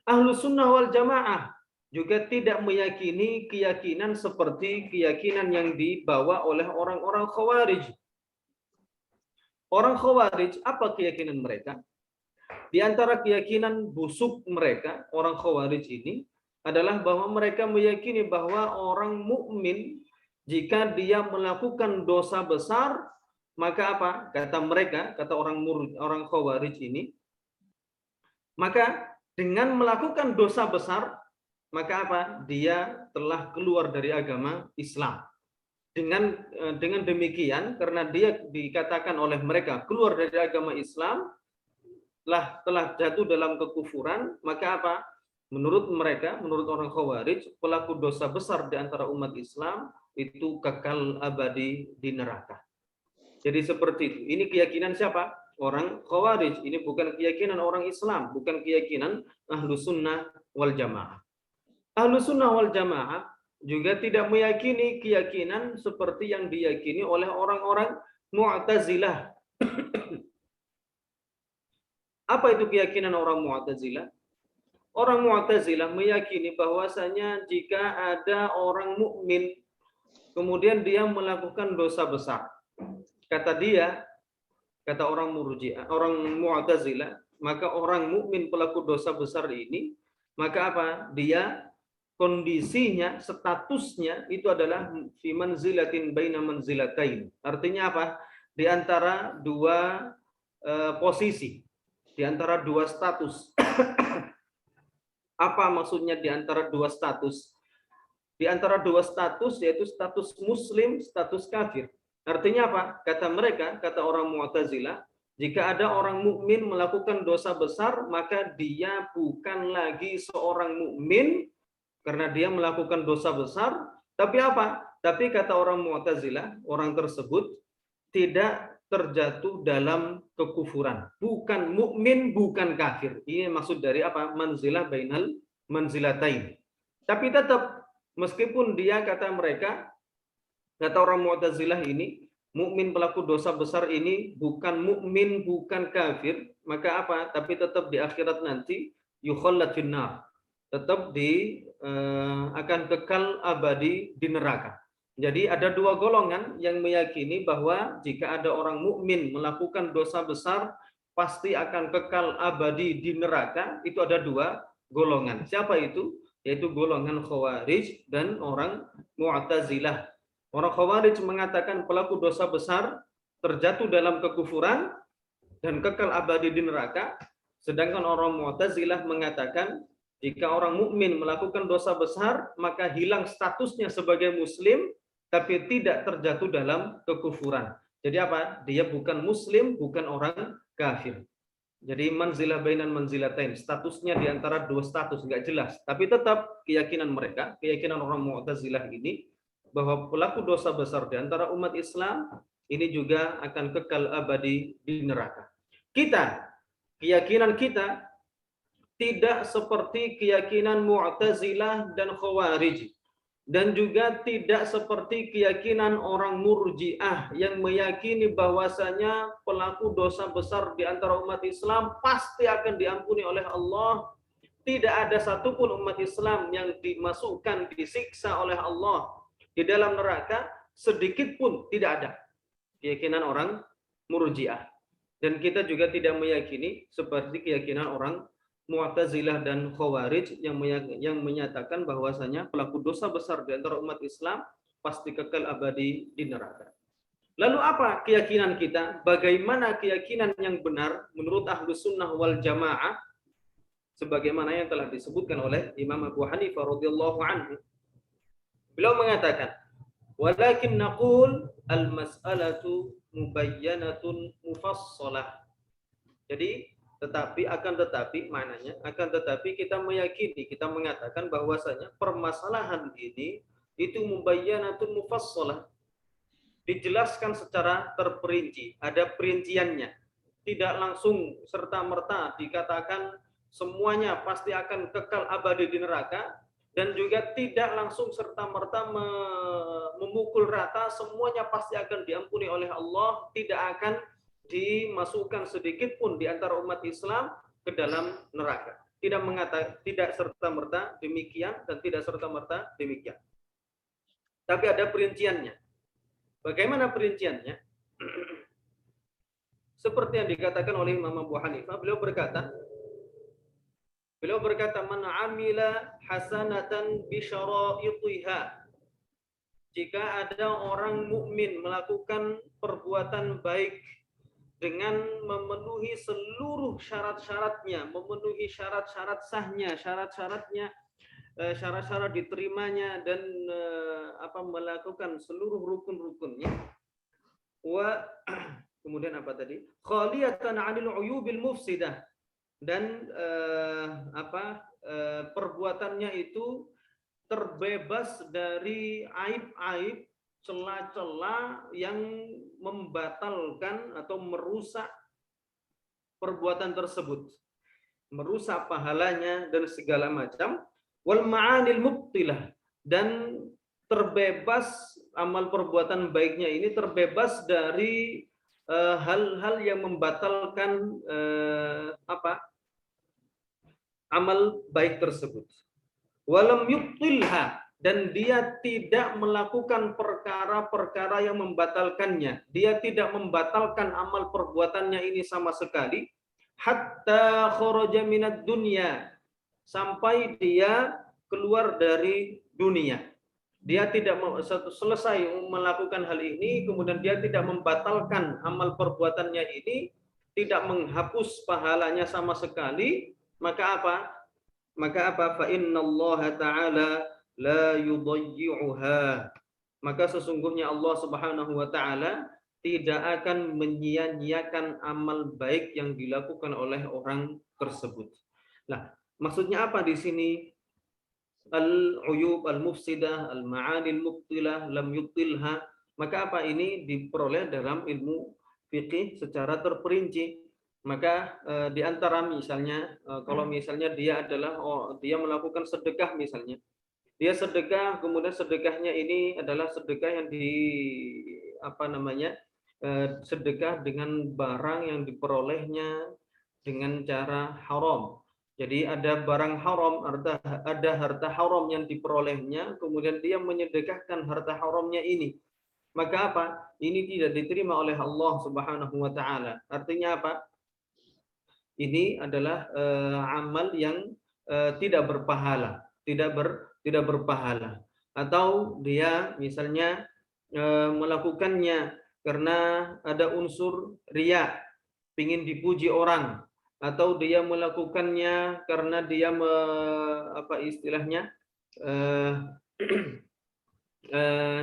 Ahlu sunnah wal jamaah juga tidak meyakini keyakinan seperti keyakinan yang dibawa oleh orang-orang khawarij. Orang khawarij, apa keyakinan mereka? Di antara keyakinan busuk mereka, orang khawarij ini, adalah bahwa mereka meyakini bahwa orang mukmin jika dia melakukan dosa besar, maka apa? Kata mereka, kata orang khawarij ini, maka dengan melakukan dosa besar, maka apa? Dia telah keluar dari agama Islam. Dengan demikian, karena dia dikatakan oleh mereka keluar dari agama Islam, telah jatuh dalam kekufuran, maka apa? Menurut mereka, menurut orang Khawarij, pelaku dosa besar di antara umat Islam itu kekal abadi di neraka. Jadi seperti itu. Ini keyakinan siapa? Orang Khawarij. Ini bukan keyakinan orang Islam, bukan keyakinan ahlu sunnah wal jamaah. Ahlu sunnah wal jamaah juga tidak meyakini keyakinan seperti yang diyakini oleh orang-orang Mu'tazilah. Apa itu keyakinan orang Mu'tazilah? Orang Mu'tazilah meyakini bahwasanya jika ada orang mukmin kemudian dia melakukan dosa besar, kata orang Murji'ah, orang Mu'tazilah, maka orang mukmin pelaku dosa besar ini, maka apa? Dia kondisinya, statusnya itu adalah fi manzilatin baina manzilatain. Artinya apa? Di antara dua posisi, di antara dua status. Apa maksudnya di antara dua status? Di antara dua status, yaitu status muslim, status kafir. Artinya apa? Kata mereka, kata orang Mu'tazilah, jika ada orang mukmin melakukan dosa besar, maka dia bukan lagi seorang mukmin karena dia melakukan dosa besar. Tapi apa? Tapi kata orang Mu'tazilah, orang tersebut tidak terjatuh dalam kekufuran. Bukan mukmin, bukan kafir. Ini maksud dari apa? Manzilah bainal manzilatain. Tapi tetap, meskipun dia, kata mereka, kata orang Mu'tazilah ini, mukmin pelaku dosa besar ini bukan mukmin, bukan kafir, maka apa? Tapi tetap di akhirat nanti yukhallad finnar. Tetap akan kekal abadi di neraka. Jadi ada dua golongan yang meyakini bahwa jika ada orang mukmin melakukan dosa besar pasti akan kekal abadi di neraka. Itu ada dua golongan. Siapa itu? Yaitu golongan Khawarij dan orang Mu'tazilah. Orang Khawarij mengatakan pelaku dosa besar terjatuh dalam kekufuran dan kekal abadi di neraka. Sedangkan orang Mu'tazilah mengatakan jika orang mukmin melakukan dosa besar maka hilang statusnya sebagai muslim tapi tidak terjatuh dalam kekufuran. Jadi apa? Dia bukan muslim, bukan orang kafir. Jadi manzilah bainal manzilatain, statusnya di antara dua status nggak jelas. Tapi tetap keyakinan mereka, keyakinan orang Mu'tazilah ini bahwa pelaku dosa besar di antara umat Islam ini juga akan kekal abadi di neraka. Keyakinan kita tidak seperti keyakinan Mu'tazilah dan Khawarij. Dan juga tidak seperti keyakinan orang Murji'ah yang meyakini bahwasanya pelaku dosa besar di antara umat Islam pasti akan diampuni oleh Allah. Tidak ada satupun umat Islam yang dimasukkan, disiksa oleh Allah di dalam neraka, sedikit pun tidak ada. Keyakinan orang Murji'ah. Dan kita juga tidak meyakini seperti keyakinan orang Mu'tazilah dan Khawarij yang menyatakan bahwasanya pelaku dosa besar di antara umat Islam pasti kekal abadi di neraka. Lalu apa keyakinan kita? Bagaimana keyakinan yang benar menurut Ahlus Sunnah wal Jamaah? Sebagaimana yang telah disebutkan oleh Imam Abu Hanifah radhiyallahu anhu. Beliau mengatakan, "Walakin naqul al-mas'alatu mubayyanatun mufassalah." Jadi akan tetapi kita meyakini, kita mengatakan bahwasanya permasalahan ini itu mubayyanatun mufassalah, dijelaskan secara terperinci, ada perinciannya. Tidak langsung serta-merta dikatakan semuanya pasti akan kekal abadi di neraka, dan juga tidak langsung serta-merta memukul rata semuanya pasti akan diampuni oleh Allah, tidak akan dimasukkan sedikit pun di antara umat Islam ke dalam neraka. Tidak serta-merta demikian dan tidak serta-merta demikian. Tapi ada perinciannya. Bagaimana perinciannya? Seperti yang dikatakan oleh Imam Abu Hanifah, beliau berkata, "Man 'amila hasanatan bi syara'itiha." Jika ada orang mukmin melakukan perbuatan baik dengan memenuhi seluruh syarat-syaratnya, memenuhi syarat-syarat sahnya, syarat-syarat diterimanya, dan melakukan seluruh rukun-rukunnya. Kemudian apa tadi? Khaliyatan 'anil 'uyubil mufsidah, dan perbuatannya itu terbebas dari aib-aib, celah-celah yang membatalkan atau merusak perbuatan tersebut, merusak pahalanya dan segala macam. Wal ma'anil mubtilah, dan terbebas amal perbuatan baiknya ini terbebas dari hal-hal yang membatalkan amal baik tersebut. Walam yubtilha, dan dia tidak melakukan perkara-perkara yang membatalkannya. Dia tidak membatalkan amal perbuatannya ini sama sekali. Hatta kharaja minad dunya, sampai dia keluar dari dunia. Dia tidak selesai melakukan hal ini, kemudian dia tidak membatalkan amal perbuatannya ini, tidak menghapus pahalanya sama sekali, maka apa? Fa innallaha ta'ala la yudayyi'uha. Maka sesungguhnya Allah Subhanahu wa taala tidak akan menyia-nyiakan amal baik yang dilakukan oleh orang tersebut. Nah, maksudnya apa di sini? Al-uyub al-mufsidah, al-ma'anil mubtilah, lam yubtilha. Maka apa ini diperoleh dalam ilmu fikih secara terperinci. Maka di antara misalnya kalau misalnya dia melakukan sedekah misalnya. Dia sedekah, kemudian sedekahnya ini adalah sedekah yang sedekah dengan barang yang diperolehnya dengan cara haram. Jadi ada barang haram, ada harta haram yang diperolehnya, kemudian dia menyedekahkan harta haramnya ini. Maka apa? Ini tidak diterima oleh Allah Subhanahu wa taala. Artinya apa? Ini adalah amal yang tidak berpahala, tidak berpahala. Atau dia misalnya melakukannya karena ada unsur riya, ingin dipuji orang, atau dia melakukannya karena dia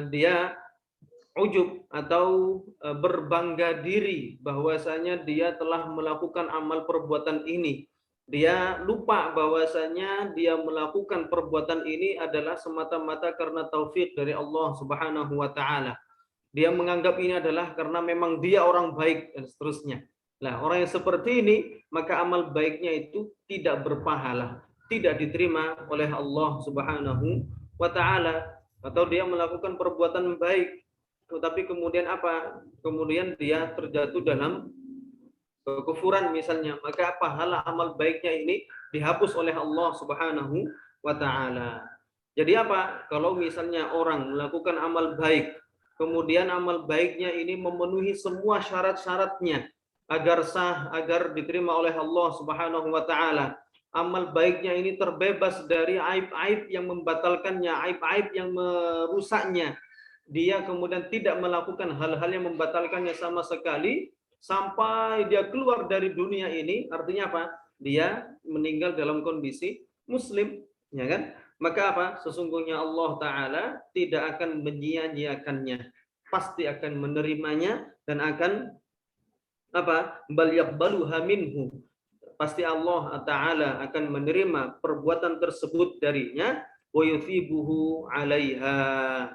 dia ujub atau berbangga diri bahwasanya dia telah melakukan amal perbuatan ini. Dia lupa bahwasanya dia melakukan perbuatan ini adalah semata-mata karena taufik dari Allah Subhanahu wa taala. Dia menganggap ini adalah karena memang dia orang baik dan seterusnya. Nah, orang yang seperti ini, maka amal baiknya itu tidak berpahala, tidak diterima oleh Allah Subhanahu wa taala. Atau dia melakukan perbuatan baik tetapi kemudian apa? Kemudian dia terjatuh dalam kekufuran misalnya, maka pahala amal baiknya ini dihapus oleh Allah Subhanahu wa taala. Jadi apa? Kalau misalnya orang melakukan amal baik, kemudian amal baiknya ini memenuhi semua syarat-syaratnya agar sah, agar diterima oleh Allah Subhanahu wa taala. Amal baiknya ini terbebas dari aib-aib yang membatalkannya, aib-aib yang merusaknya. Dia kemudian tidak melakukan hal-hal yang membatalkannya sama sekali sampai dia keluar dari dunia ini. Artinya apa? Dia meninggal dalam kondisi muslim, ya kan? Maka apa? Sesungguhnya Allah Ta'ala tidak akan menyia-nyiakannya, pasti akan menerimanya dan akan apa? Bal yaqbaluha minhu. Pasti Allah Ta'ala akan menerima perbuatan tersebut darinya, wa yuthibuhu 'alaiha,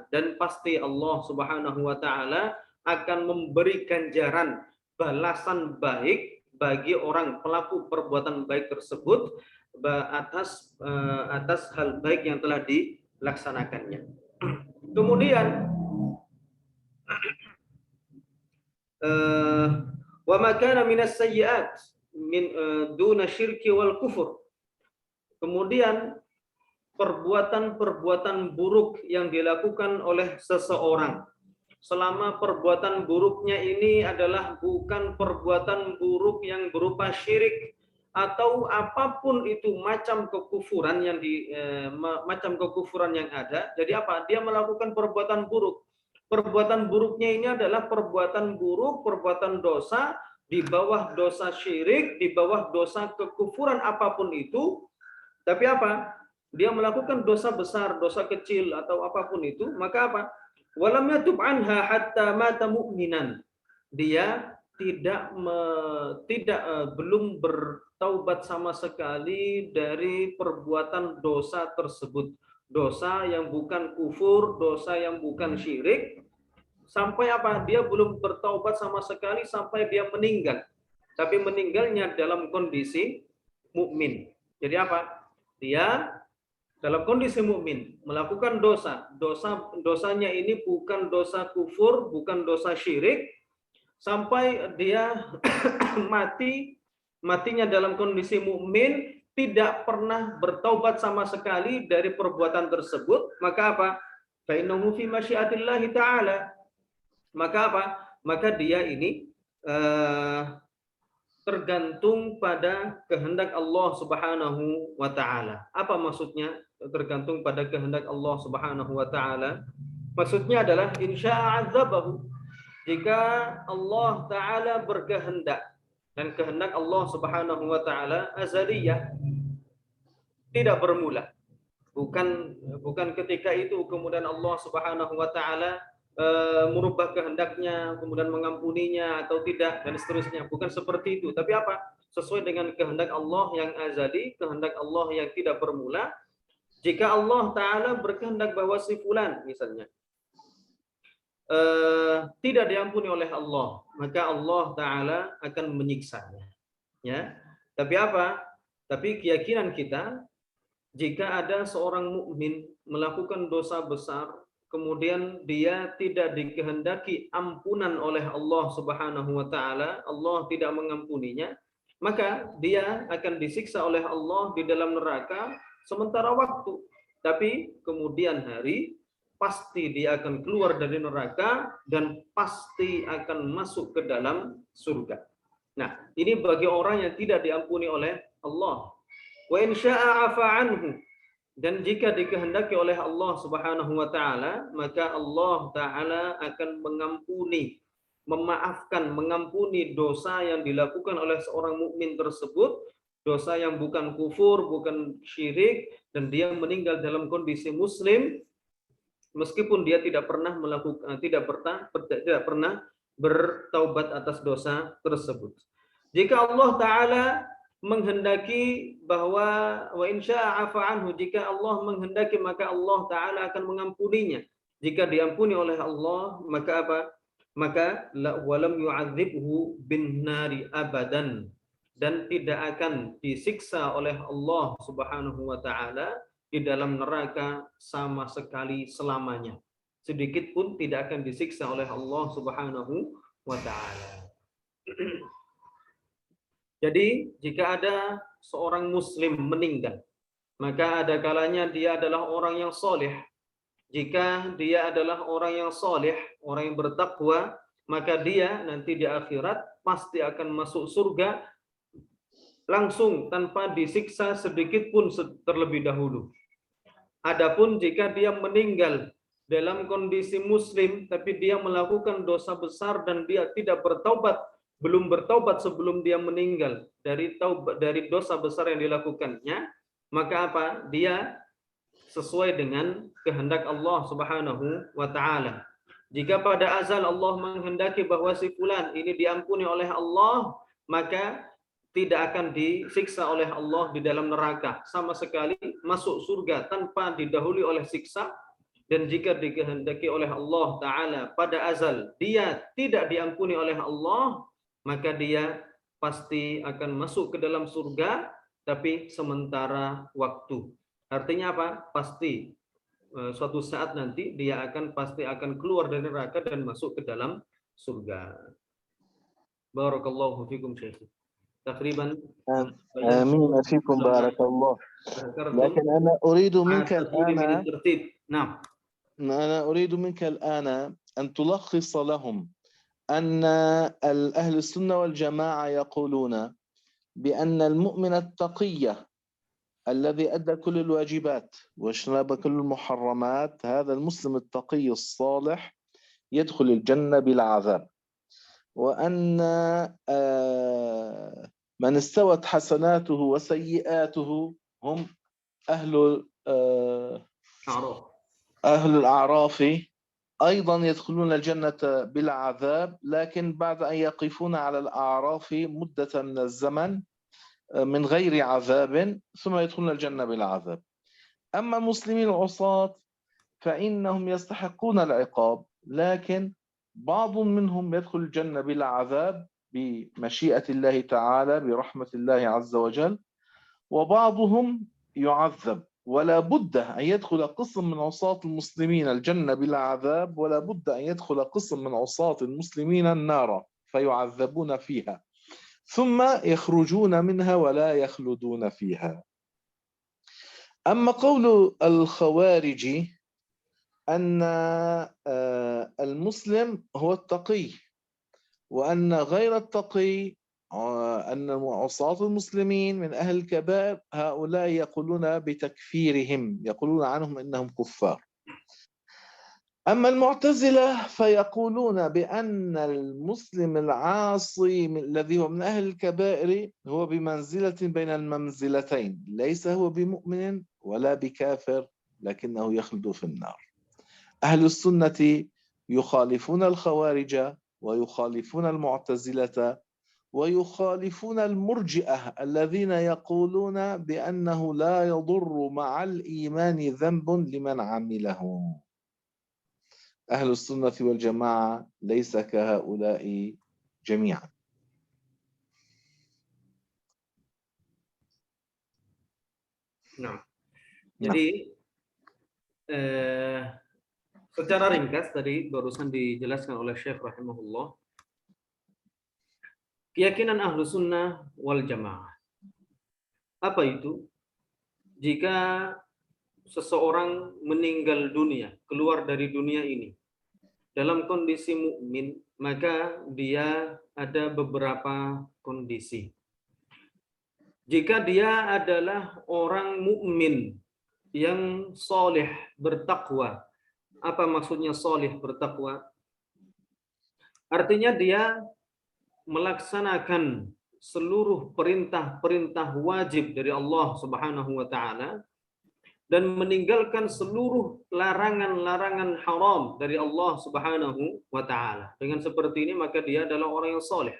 dan pasti Allah Subhanahu wa taala akan memberi ganjaran balasan baik bagi orang pelaku perbuatan baik tersebut atas hal baik yang telah dilaksanakannya. Kemudian wa ma kana minas sayyi'at min duna syirki wal kufur. Kemudian perbuatan-perbuatan buruk yang dilakukan oleh seseorang, selama perbuatan buruknya ini adalah bukan perbuatan buruk yang berupa syirik atau apapun itu macam kekufuran yang macam kekufuran yang ada. Jadi apa? Dia melakukan perbuatan buruk. Perbuatan buruknya ini adalah perbuatan buruk, perbuatan dosa di bawah dosa syirik, di bawah dosa kekufuran apapun itu. Tapi apa? Dia melakukan dosa besar, dosa kecil atau apapun itu, maka apa? Walam yatub anha hatta mata mu'minan. Dia belum bertaubat sama sekali dari perbuatan dosa tersebut. Dosa yang bukan kufur, dosa yang bukan syirik, sampai apa? Dia belum bertaubat sama sekali sampai dia meninggal. Tapi meninggalnya dalam kondisi mukmin. Jadi apa? Dia dalam kondisi mukmin melakukan dosanya ini bukan dosa kufur, bukan dosa syirik, sampai dia matinya dalam kondisi mukmin, tidak pernah bertaubat sama sekali dari perbuatan tersebut, maka apa? Fa innahu fi masyiatillahi ta'ala. Maka apa? Maka dia ini tergantung pada kehendak Allah Subhanahu wa taala. Apa maksudnya tergantung pada kehendak Allah Subhanahu wa taala? Maksudnya adalah insya'a azabahu. Jika Allah taala berkehendak, dan kehendak Allah Subhanahu wa taala azaliyah, tidak bermula. Bukan ketika itu kemudian Allah Subhanahu wa taala merubah kehendaknya, kemudian mengampuninya atau tidak, dan seterusnya. Bukan seperti itu. Tapi apa? Sesuai dengan kehendak Allah yang azali, kehendak Allah yang tidak bermula. Jika Allah Ta'ala berkehendak bahwa si fulan misalnya tidak diampuni oleh Allah, maka Allah Ta'ala akan menyiksanya. Ya. Tapi apa? Tapi keyakinan kita, jika ada seorang mukmin melakukan dosa besar, kemudian dia tidak dikehendaki ampunan oleh Allah Subhanahu wa taala, Allah tidak mengampuninya, maka dia akan disiksa oleh Allah di dalam neraka sementara waktu. Tapi kemudian hari pasti dia akan keluar dari neraka dan pasti akan masuk ke dalam surga. Nah, ini bagi orang yang tidak diampuni oleh Allah. Wa in syaa'a 'afa 'anhu. Dan jika dikehendaki oleh Allah Subhanahu wa taala, maka Allah taala akan mengampuni, memaafkan, mengampuni dosa yang dilakukan oleh seorang mukmin tersebut, dosa yang bukan kufur, bukan syirik, dan dia meninggal dalam kondisi muslim, meskipun dia tidak pernah melakukan tidak pernah bertaubat atas dosa tersebut. Jika Allah taala menghendaki bahwa wa insya'a afa anhu, jika Allah menghendaki maka Allah taala akan mengampuninya. Jika diampuni oleh Allah maka apa? Maka walam yu'adzibhu bin nari abadan, dan tidak akan disiksa oleh Allah Subhanahu wa taala di dalam neraka sama sekali selamanya. Sedikit pun tidak akan disiksa oleh Allah Subhanahu wa taala. Jadi, jika ada seorang muslim meninggal, maka ada kalanya dia adalah orang yang soleh. Jika dia adalah orang yang soleh, orang yang bertakwa, maka dia nanti di akhirat pasti akan masuk surga langsung tanpa disiksa sedikit pun terlebih dahulu. Adapun jika dia meninggal dalam kondisi muslim tapi dia melakukan dosa besar dan dia tidak bertaubat, belum bertaubat sebelum dia meninggal dari dosa besar yang dilakukannya, maka apa? Dia sesuai dengan kehendak Allah Subhanahu wa taala. Jika pada azal Allah menghendaki bahwa si fulan ini diampuni oleh Allah, maka tidak akan disiksa oleh Allah di dalam neraka, sama sekali masuk surga tanpa didahului oleh siksa. Dan jika dikehendaki oleh Allah taala pada azal dia tidak diampuni oleh Allah, maka dia pasti akan masuk ke dalam surga tapi sementara waktu. Artinya apa? Pasti suatu saat nanti dia pasti akan keluar dari neraka dan masuk ke dalam surga. Barakallahu fikum Syekh. Takriban آمين فيكم بارك الله. لكن أنا أريد منك الآن نعم أنا أريد منك الآن أن تلخص لهم أن أهل السنة والجماعة يقولون بأن المؤمن التقي الذي أدى كل الواجبات واجتنب كل المحرمات، هذا المسلم التقي الصالح يدخل الجنة بلا عذاب، وأن من استوت حسناته وسيئاته هم أهل الأعراف أيضا يدخلون الجنة بلا عذاب، لكن بعد أن يقفون على الأعراف مدة من الزمن من غير عذاب ثم يدخلون الجنة بلا عذاب. أما المسلمين العصاة فإنهم يستحقون العقاب، لكن بعض منهم يدخل الجنة بلا عذاب بمشيئة الله تعالى برحمة الله عز وجل، وبعضهم يعذب، ولا بد أن يدخل قسم من عصاة المسلمين الجنة بلا عذاب، ولا بد أن يدخل قسم من عصاة المسلمين النار فيعذبون فيها ثم يخرجون منها ولا يخلدون فيها. أما قول الخوارج أن المسلم هو التقي وأن غير التقي أن عصاة المسلمين من أهل الكبائر، هؤلاء يقولون بتكفيرهم، يقولون عنهم إنهم كفار. أما المعتزلة فيقولون بأن المسلم العاصي الذي هو من أهل الكبائر هو بمنزلة بين المنزلتين، ليس هو بمؤمن ولا بكافر لكنه يخلد في النار. أهل السنة يخالفون الخوارج ويخالفون المعتزلة ويخالفون المرجئة الذين يقولون بأنه لا يضر مع الإيمان ذنب لمن عمله. أهل السنة والجماعة ليس كهؤلاء جميعا. Nah, jadi secara ringkas tadi barusan dijelaskan oleh Syekh rahimahullah, keyakinan ahlu sunnah wal jamaah. Apa itu? Jika seseorang meninggal dunia, keluar dari dunia ini dalam kondisi mukmin, maka dia ada beberapa kondisi. Jika dia adalah orang mukmin yang soleh, bertakwa. Apa maksudnya soleh, bertakwa? Artinya dia melaksanakan seluruh perintah-perintah wajib dari Allah Subhanahu wa taala dan meninggalkan seluruh larangan-larangan haram dari Allah Subhanahu wa taala. Dengan seperti ini maka dia adalah orang yang soleh,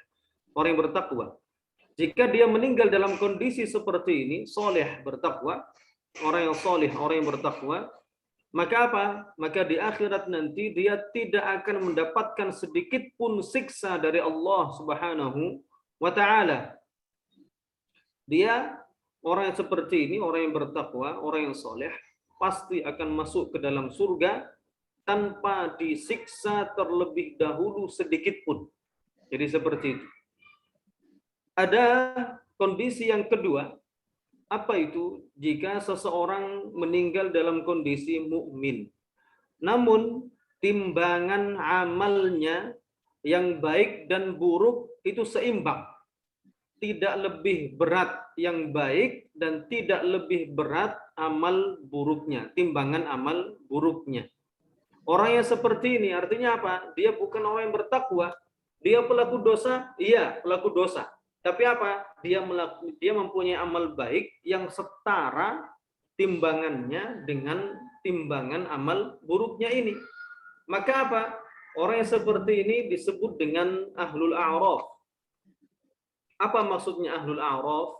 orang yang bertakwa. Jika dia meninggal dalam kondisi seperti ini, soleh, bertakwa, orang yang soleh, orang yang bertakwa, maka apa? Maka di akhirat nanti dia tidak akan mendapatkan sedikit pun siksa dari Allah Subhanahu wa taala. Dia orang yang seperti ini, orang yang bertakwa, orang yang soleh, pasti akan masuk ke dalam surga tanpa disiksa terlebih dahulu sedikit pun. Jadi seperti itu. Ada kondisi yang kedua, apa itu? Jika seseorang meninggal dalam kondisi mukmin, namun timbangan amalnya yang baik dan buruk itu seimbang. Tidak lebih berat yang baik dan tidak lebih berat amal buruknya, timbangan amal buruknya. Orang yang seperti ini artinya apa? Dia bukan orang yang bertakwa. Dia pelaku dosa, iya pelaku dosa. Tapi apa? Dia mempunyai amal baik yang setara timbangannya dengan timbangan amal buruknya ini. Maka apa? Orang yang seperti ini disebut dengan ahlul a'raf. Apa maksudnya ahlul a'raf?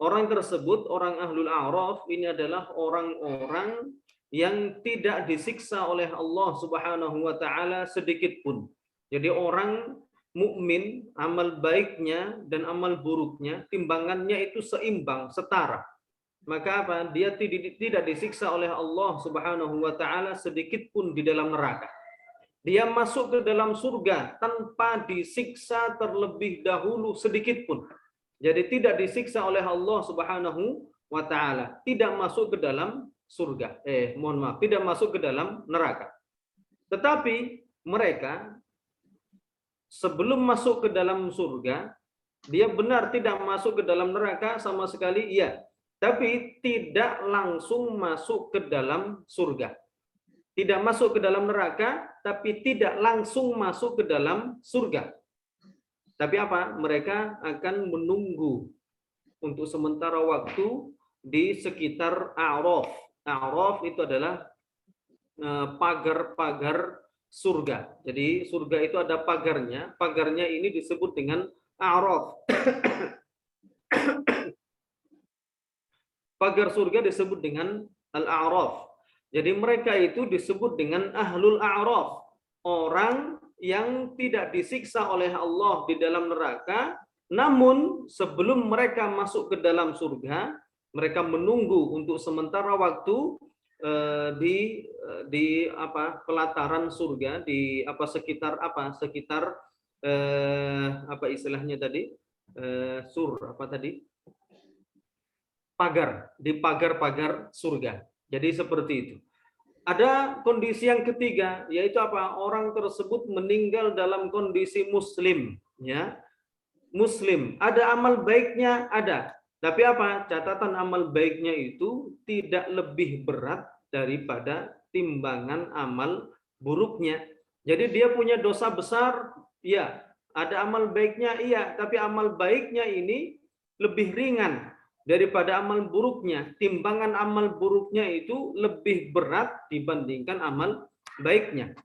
Orang tersebut, orang ahlul a'raf ini adalah orang-orang yang tidak disiksa oleh Allah Subhanahu wa taala sedikit pun. Jadi orang mukmin, amal baiknya dan amal buruknya timbangannya itu seimbang, setara. Maka apa? Dia tidak disiksa oleh Allah Subhanahu wa taala sedikit pun di dalam neraka. Dia masuk ke dalam surga tanpa disiksa terlebih dahulu sedikit pun. Jadi tidak disiksa oleh Allah Subhanahu wa taala, tidak masuk ke dalam surga. Tidak masuk ke dalam neraka. Tetapi mereka sebelum masuk ke dalam surga, dia benar tidak masuk ke dalam neraka sama sekali, iya. Tapi tidak langsung masuk ke dalam surga. Tidak masuk ke dalam neraka, tapi tidak langsung masuk ke dalam surga. Tapi apa? Mereka akan menunggu untuk sementara waktu di sekitar A'raf. A'raf itu adalah pagar-pagar surga. Jadi surga itu ada pagarnya. Pagarnya ini disebut dengan A'raf. Pagar surga disebut dengan Al-A'raf. Jadi mereka itu disebut dengan ahlul a'raf, orang yang tidak disiksa oleh Allah di dalam neraka, namun sebelum mereka masuk ke dalam surga, mereka menunggu untuk sementara waktu di pelataran surga, di sekitar istilahnya tadi, pagar, di pagar-pagar surga. Jadi seperti itu. Ada kondisi yang ketiga, yaitu apa? Orang tersebut meninggal dalam kondisi muslim, ya. Muslim, ada amal baiknya, ada. Tapi apa? Catatan amal baiknya itu tidak lebih berat daripada timbangan amal buruknya. Jadi dia punya dosa besar, ya. Ada amal baiknya, iya. Tapi amal baiknya ini lebih ringan daripada amal buruknya. Timbangan amal buruknya itu lebih berat dibandingkan amal baiknya.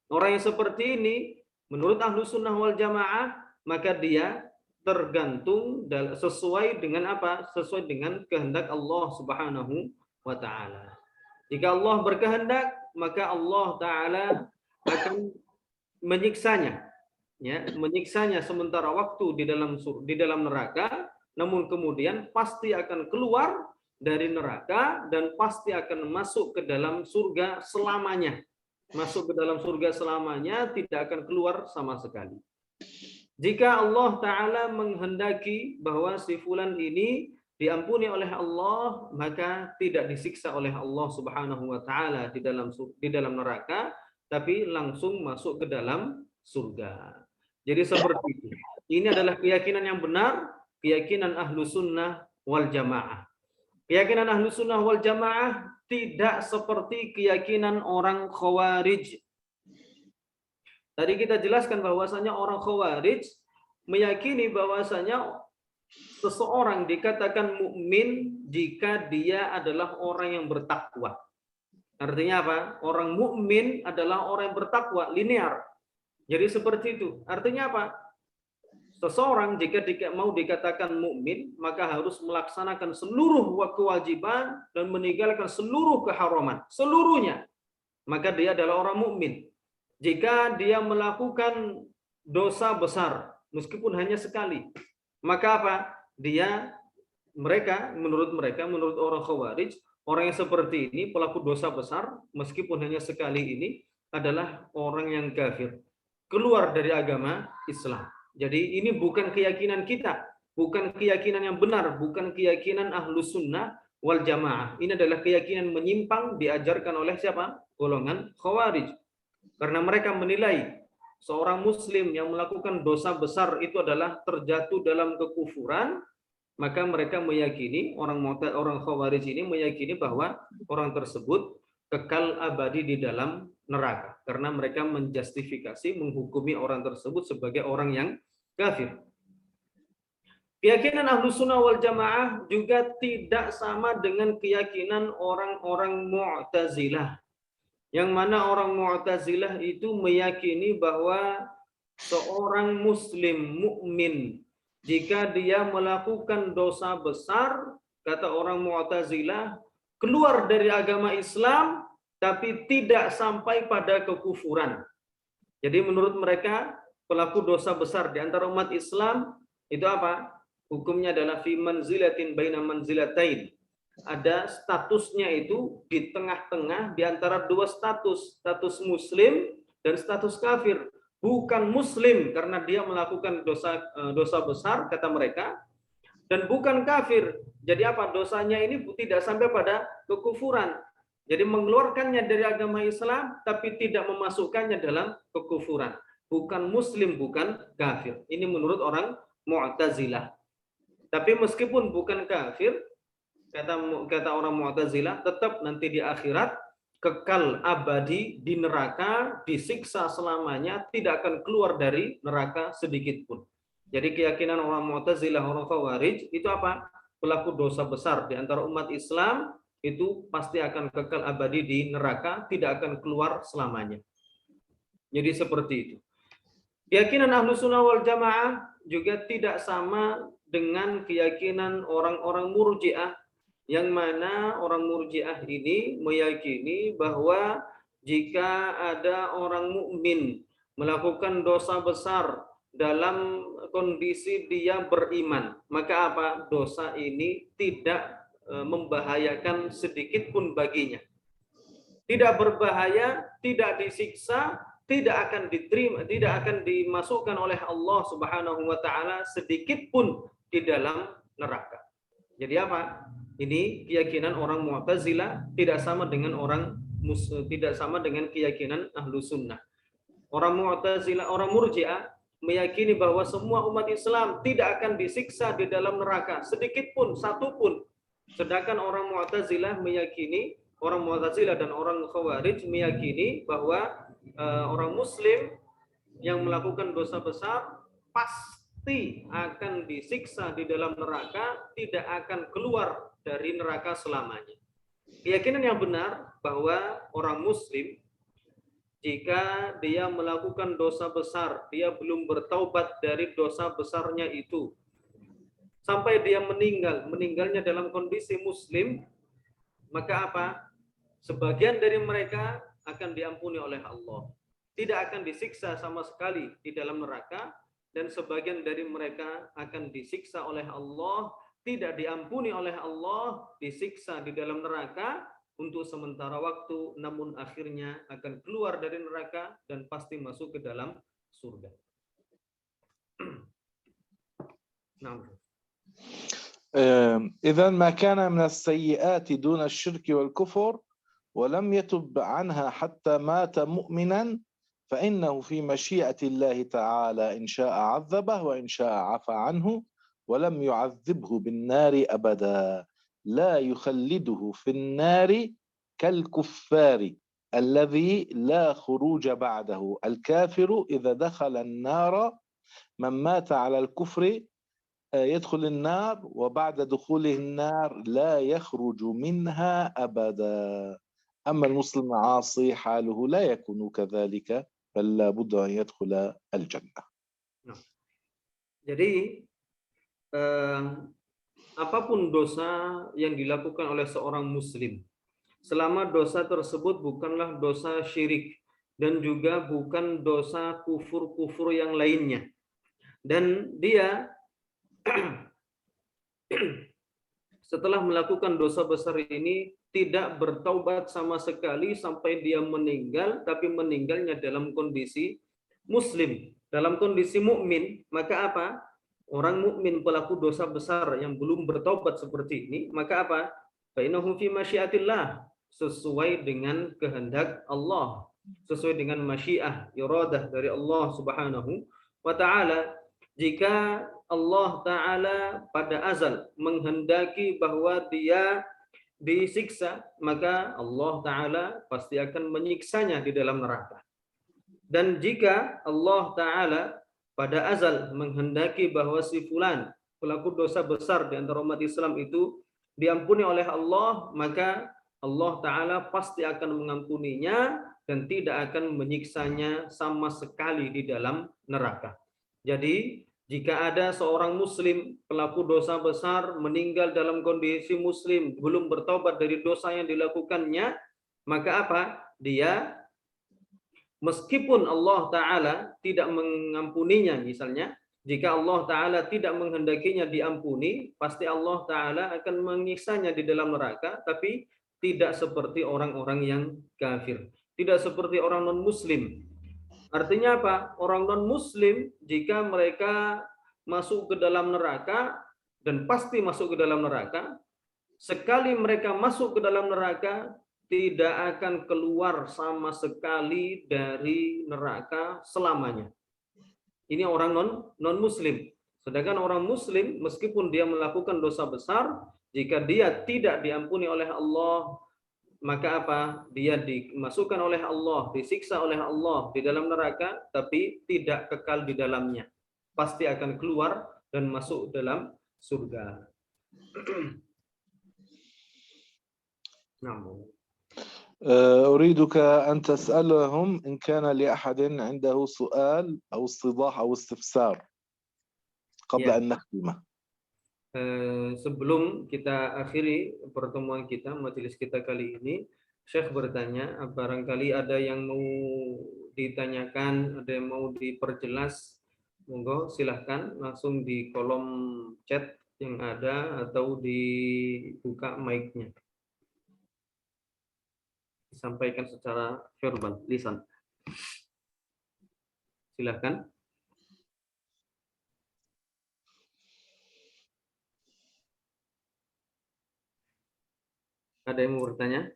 Orang yang seperti ini, menurut Ahlus Sunnah wal Jamaah, maka dia tergantung sesuai dengan apa? Sesuai dengan kehendak Allah Subhanahu wa taala. Jika Allah berkehendak, maka Allah taala akan menyiksanya, ya, menyiksanya sementara waktu di dalam neraka. Namun kemudian pasti akan keluar dari neraka dan pasti akan masuk ke dalam surga selamanya. Masuk ke dalam surga selamanya, tidak akan keluar sama sekali. Jika Allah Ta'ala menghendaki bahwa si fulan ini diampuni oleh Allah, maka tidak disiksa oleh Allah Subhanahu wa Ta'ala di dalam neraka, tapi langsung masuk ke dalam surga. Jadi seperti itu. Ini adalah keyakinan yang benar, keyakinan Ahlus Sunnah wal Jamaah. Keyakinan Ahlus Sunnah wal Jamaah tidak seperti keyakinan orang Khawarij. Tadi kita jelaskan bahwasanya orang Khawarij meyakini bahwasanya seseorang dikatakan mukmin jika dia adalah orang yang bertakwa. Artinya apa? Orang mukmin adalah orang yang bertakwa, linear. Jadi seperti itu. Artinya apa? Seseorang jika mau dikatakan mukmin, maka harus melaksanakan seluruh kewajiban dan meninggalkan seluruh keharaman, seluruhnya. Maka dia adalah orang mukmin. Jika dia melakukan dosa besar, meskipun hanya sekali, maka apa? Menurut orang Khawarij, orang yang seperti ini, pelaku dosa besar, meskipun hanya sekali ini, adalah orang yang kafir, keluar dari agama Islam. Jadi ini bukan keyakinan kita, bukan keyakinan yang benar, bukan keyakinan Ahlus Sunnah wal Jamaah. Ini adalah keyakinan menyimpang diajarkan oleh siapa? Golongan Khawarij. Karena mereka menilai seorang muslim yang melakukan dosa besar itu adalah terjatuh dalam kekufuran, maka mereka meyakini, orang Khawarij ini meyakini bahwa orang tersebut kekal abadi di dalam neraka, karena mereka menjustifikasi, menghukumi orang tersebut sebagai orang yang kafir. Keyakinan Ahlus Sunnah wal Jamaah juga tidak sama dengan keyakinan orang-orang Mu'tazilah, yang mana orang Mu'tazilah itu meyakini bahwa seorang muslim mukmin jika dia melakukan dosa besar, kata orang Mu'tazilah, keluar dari agama Islam tapi tidak sampai pada kekufuran. Jadi menurut mereka pelaku dosa besar di antara umat Islam itu apa? Hukumnya adalah fi manzilatin baina manzilatain. Ada statusnya itu di tengah-tengah di antara dua status, status muslim dan status kafir. Bukan muslim karena dia melakukan dosa besar kata mereka, dan bukan kafir. Jadi apa? Dosanya ini tidak sampai pada kekufuran. Jadi mengeluarkannya dari agama Islam tapi tidak memasukkannya dalam kekufuran. Bukan muslim, bukan kafir. Ini menurut orang Mu'tazilah. Tapi meskipun bukan kafir, kata orang Mu'tazilah, tetap nanti di akhirat kekal abadi di neraka, disiksa selamanya, tidak akan keluar dari neraka sedikit pun. Jadi keyakinan orang Mu'tazilah, orang Khawarij itu apa? Pelaku dosa besar di antara umat Islam itu pasti akan kekal abadi di neraka, tidak akan keluar selamanya. Jadi seperti itu. Keyakinan Ahlus Sunnah wal Jamaah juga tidak sama dengan keyakinan orang-orang Murji'ah, yang mana orang Murji'ah ini meyakini bahwa jika ada orang mukmin melakukan dosa besar dalam kondisi dia beriman, maka apa? Dosa ini tidak membahayakan sedikit pun baginya. Tidak berbahaya, tidak disiksa, tidak akan diterima, tidak akan dimasukkan oleh Allah Subhanahu wa taala sedikit pun di dalam neraka. Jadi apa? Ini keyakinan orang Mu'tazilah tidak sama dengan keyakinan Ahlus Sunnah. Orang Mu'tazilah, orang Murji'ah meyakini bahwa semua umat Islam tidak akan disiksa di dalam neraka sedikit pun, satu pun. Sedangkan orang Mu'tazilah meyakini, orang Mu'tazilah dan orang Khawarij meyakini bahwa orang Muslim yang melakukan dosa besar pasti akan disiksa di dalam neraka, tidak akan keluar dari neraka selamanya. Keyakinan yang benar bahwa orang Muslim jika dia melakukan dosa besar, dia belum bertaubat dari dosa besarnya itu, sampai dia meninggalnya dalam kondisi Muslim, maka apa? Sebagian dari mereka akan diampuni oleh Allah, tidak akan disiksa sama sekali di dalam neraka, dan sebagian dari mereka akan disiksa oleh Allah, tidak diampuni oleh Allah, disiksa di dalam neraka untuk sementara waktu, namun akhirnya akan keluar dari neraka dan pasti masuk ke dalam surga. Nah. إذا ما كان من السيئات دون الشرك والكفر ولم يتب عنها حتى مات مؤمنا فإنه في مشيئة الله تعالى إن شاء عذبه وإن شاء عفى عنه ولم يعذبه بالنار أبدا لا يخلده في النار كالكفار الذي لا خروج بعده. الكافر إذا دخل النار من مات على الكفر يدخل النار وبعد دخوله النار لا يخرج منها أبدا. أما المسلم العاصي حاله لا يكون كذلك، بل لا بد أن يدخل الجنة. Nah, jadi apapun dosa yang dilakukan oleh seorang muslim, selama dosa tersebut bukanlah dosa syirik dan juga bukan dosa kufur-kufur yang lainnya, dan dia setelah melakukan dosa besar ini tidak bertaubat sama sekali sampai dia meninggal, tapi meninggalnya dalam kondisi muslim, dalam kondisi mukmin, maka apa? Orang mukmin pelaku dosa besar yang belum bertaubat seperti ini, maka apa? Fa innahu fi masyiatillah, sesuai dengan kehendak Allah, sesuai dengan masyiah, iradah dari Allah Subhanahu wa taala. Jika Allah taala pada azal menghendaki bahwa dia disiksa, maka Allah taala pasti akan menyiksanya di dalam neraka. Dan jika Allah taala pada azal menghendaki bahwa si fulan pelaku dosa besar di antara umat Islam itu diampuni oleh Allah, maka Allah taala pasti akan mengampuninya dan tidak akan menyiksanya sama sekali di dalam neraka. Jadi jika ada seorang muslim pelaku dosa besar meninggal dalam kondisi muslim, belum bertobat dari dosa yang dilakukannya, maka apa? Dia meskipun Allah Ta'ala tidak mengampuninya, misalnya, jika Allah Ta'ala tidak menghendakinya diampuni, pasti Allah Ta'ala akan menyiksanya di dalam neraka, tapi tidak seperti orang-orang yang kafir. Tidak seperti orang non-muslim. Artinya apa? Orang non-muslim, jika mereka masuk ke dalam neraka, dan pasti masuk ke dalam neraka, sekali mereka masuk ke dalam neraka, tidak akan keluar sama sekali dari neraka selamanya. Ini orang non-muslim. Sedangkan orang muslim, meskipun dia melakukan dosa besar, jika dia tidak diampuni oleh Allah, maka apa? Dia dimasukkan oleh Allah, disiksa oleh Allah di dalam neraka, tapi tidak kekal di dalamnya. Pasti akan keluar dan masuk dalam surga. Namun أريدك أن تسألهم إن كان لأحد عنده سؤال أو استيضاح أو استفسار قبل ya, أن نختم. sebelum kita akhiri pertemuan kita, majelis kita kali ini, Syekh bertanya, barangkali ada yang mau ditanyakan, ada yang mau diperjelas, monggo silahkan langsung di kolom chat yang ada atau dibuka mic-nya. Disampaikan secara verbal, lisan. Silahkan. Ada yang mau bertanya?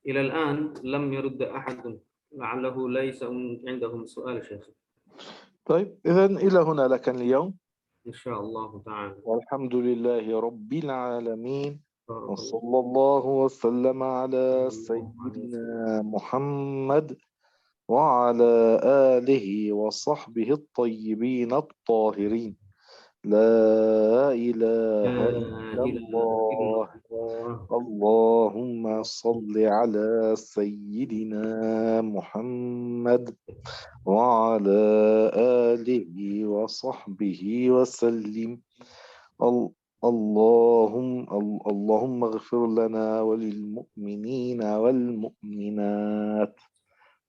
إلى الآن لم يرد أحد لعله ليس عندهم سؤال شيخ. طيب إذن إلى هنا لك اليوم إن شاء الله تعالى. والحمد لله رب العالمين وصلى الله وسلم على سيدنا محمد وعلى آله وصحبه الطيبين الطاهرين. لا إله إلا الله. اللهم صل على سيدنا محمد وعلى آله وصحبه وسلم. اللهم اغفر لنا وللمؤمنين والمؤمنات.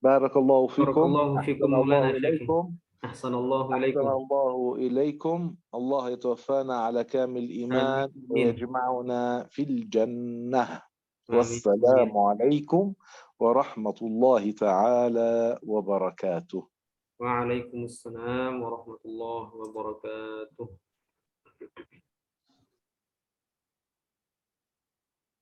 بارك الله فيكم. بارك الله فيكم مولانا إليكم. أحسن الله أحسن إليكم. الله إليكم. الله يتوفانا على كامل الإيمان ويجمعنا في الجنة. والسلام عليكم ورحمة الله تعالى وبركاته. وعليكم السلام ورحمة الله وبركاته.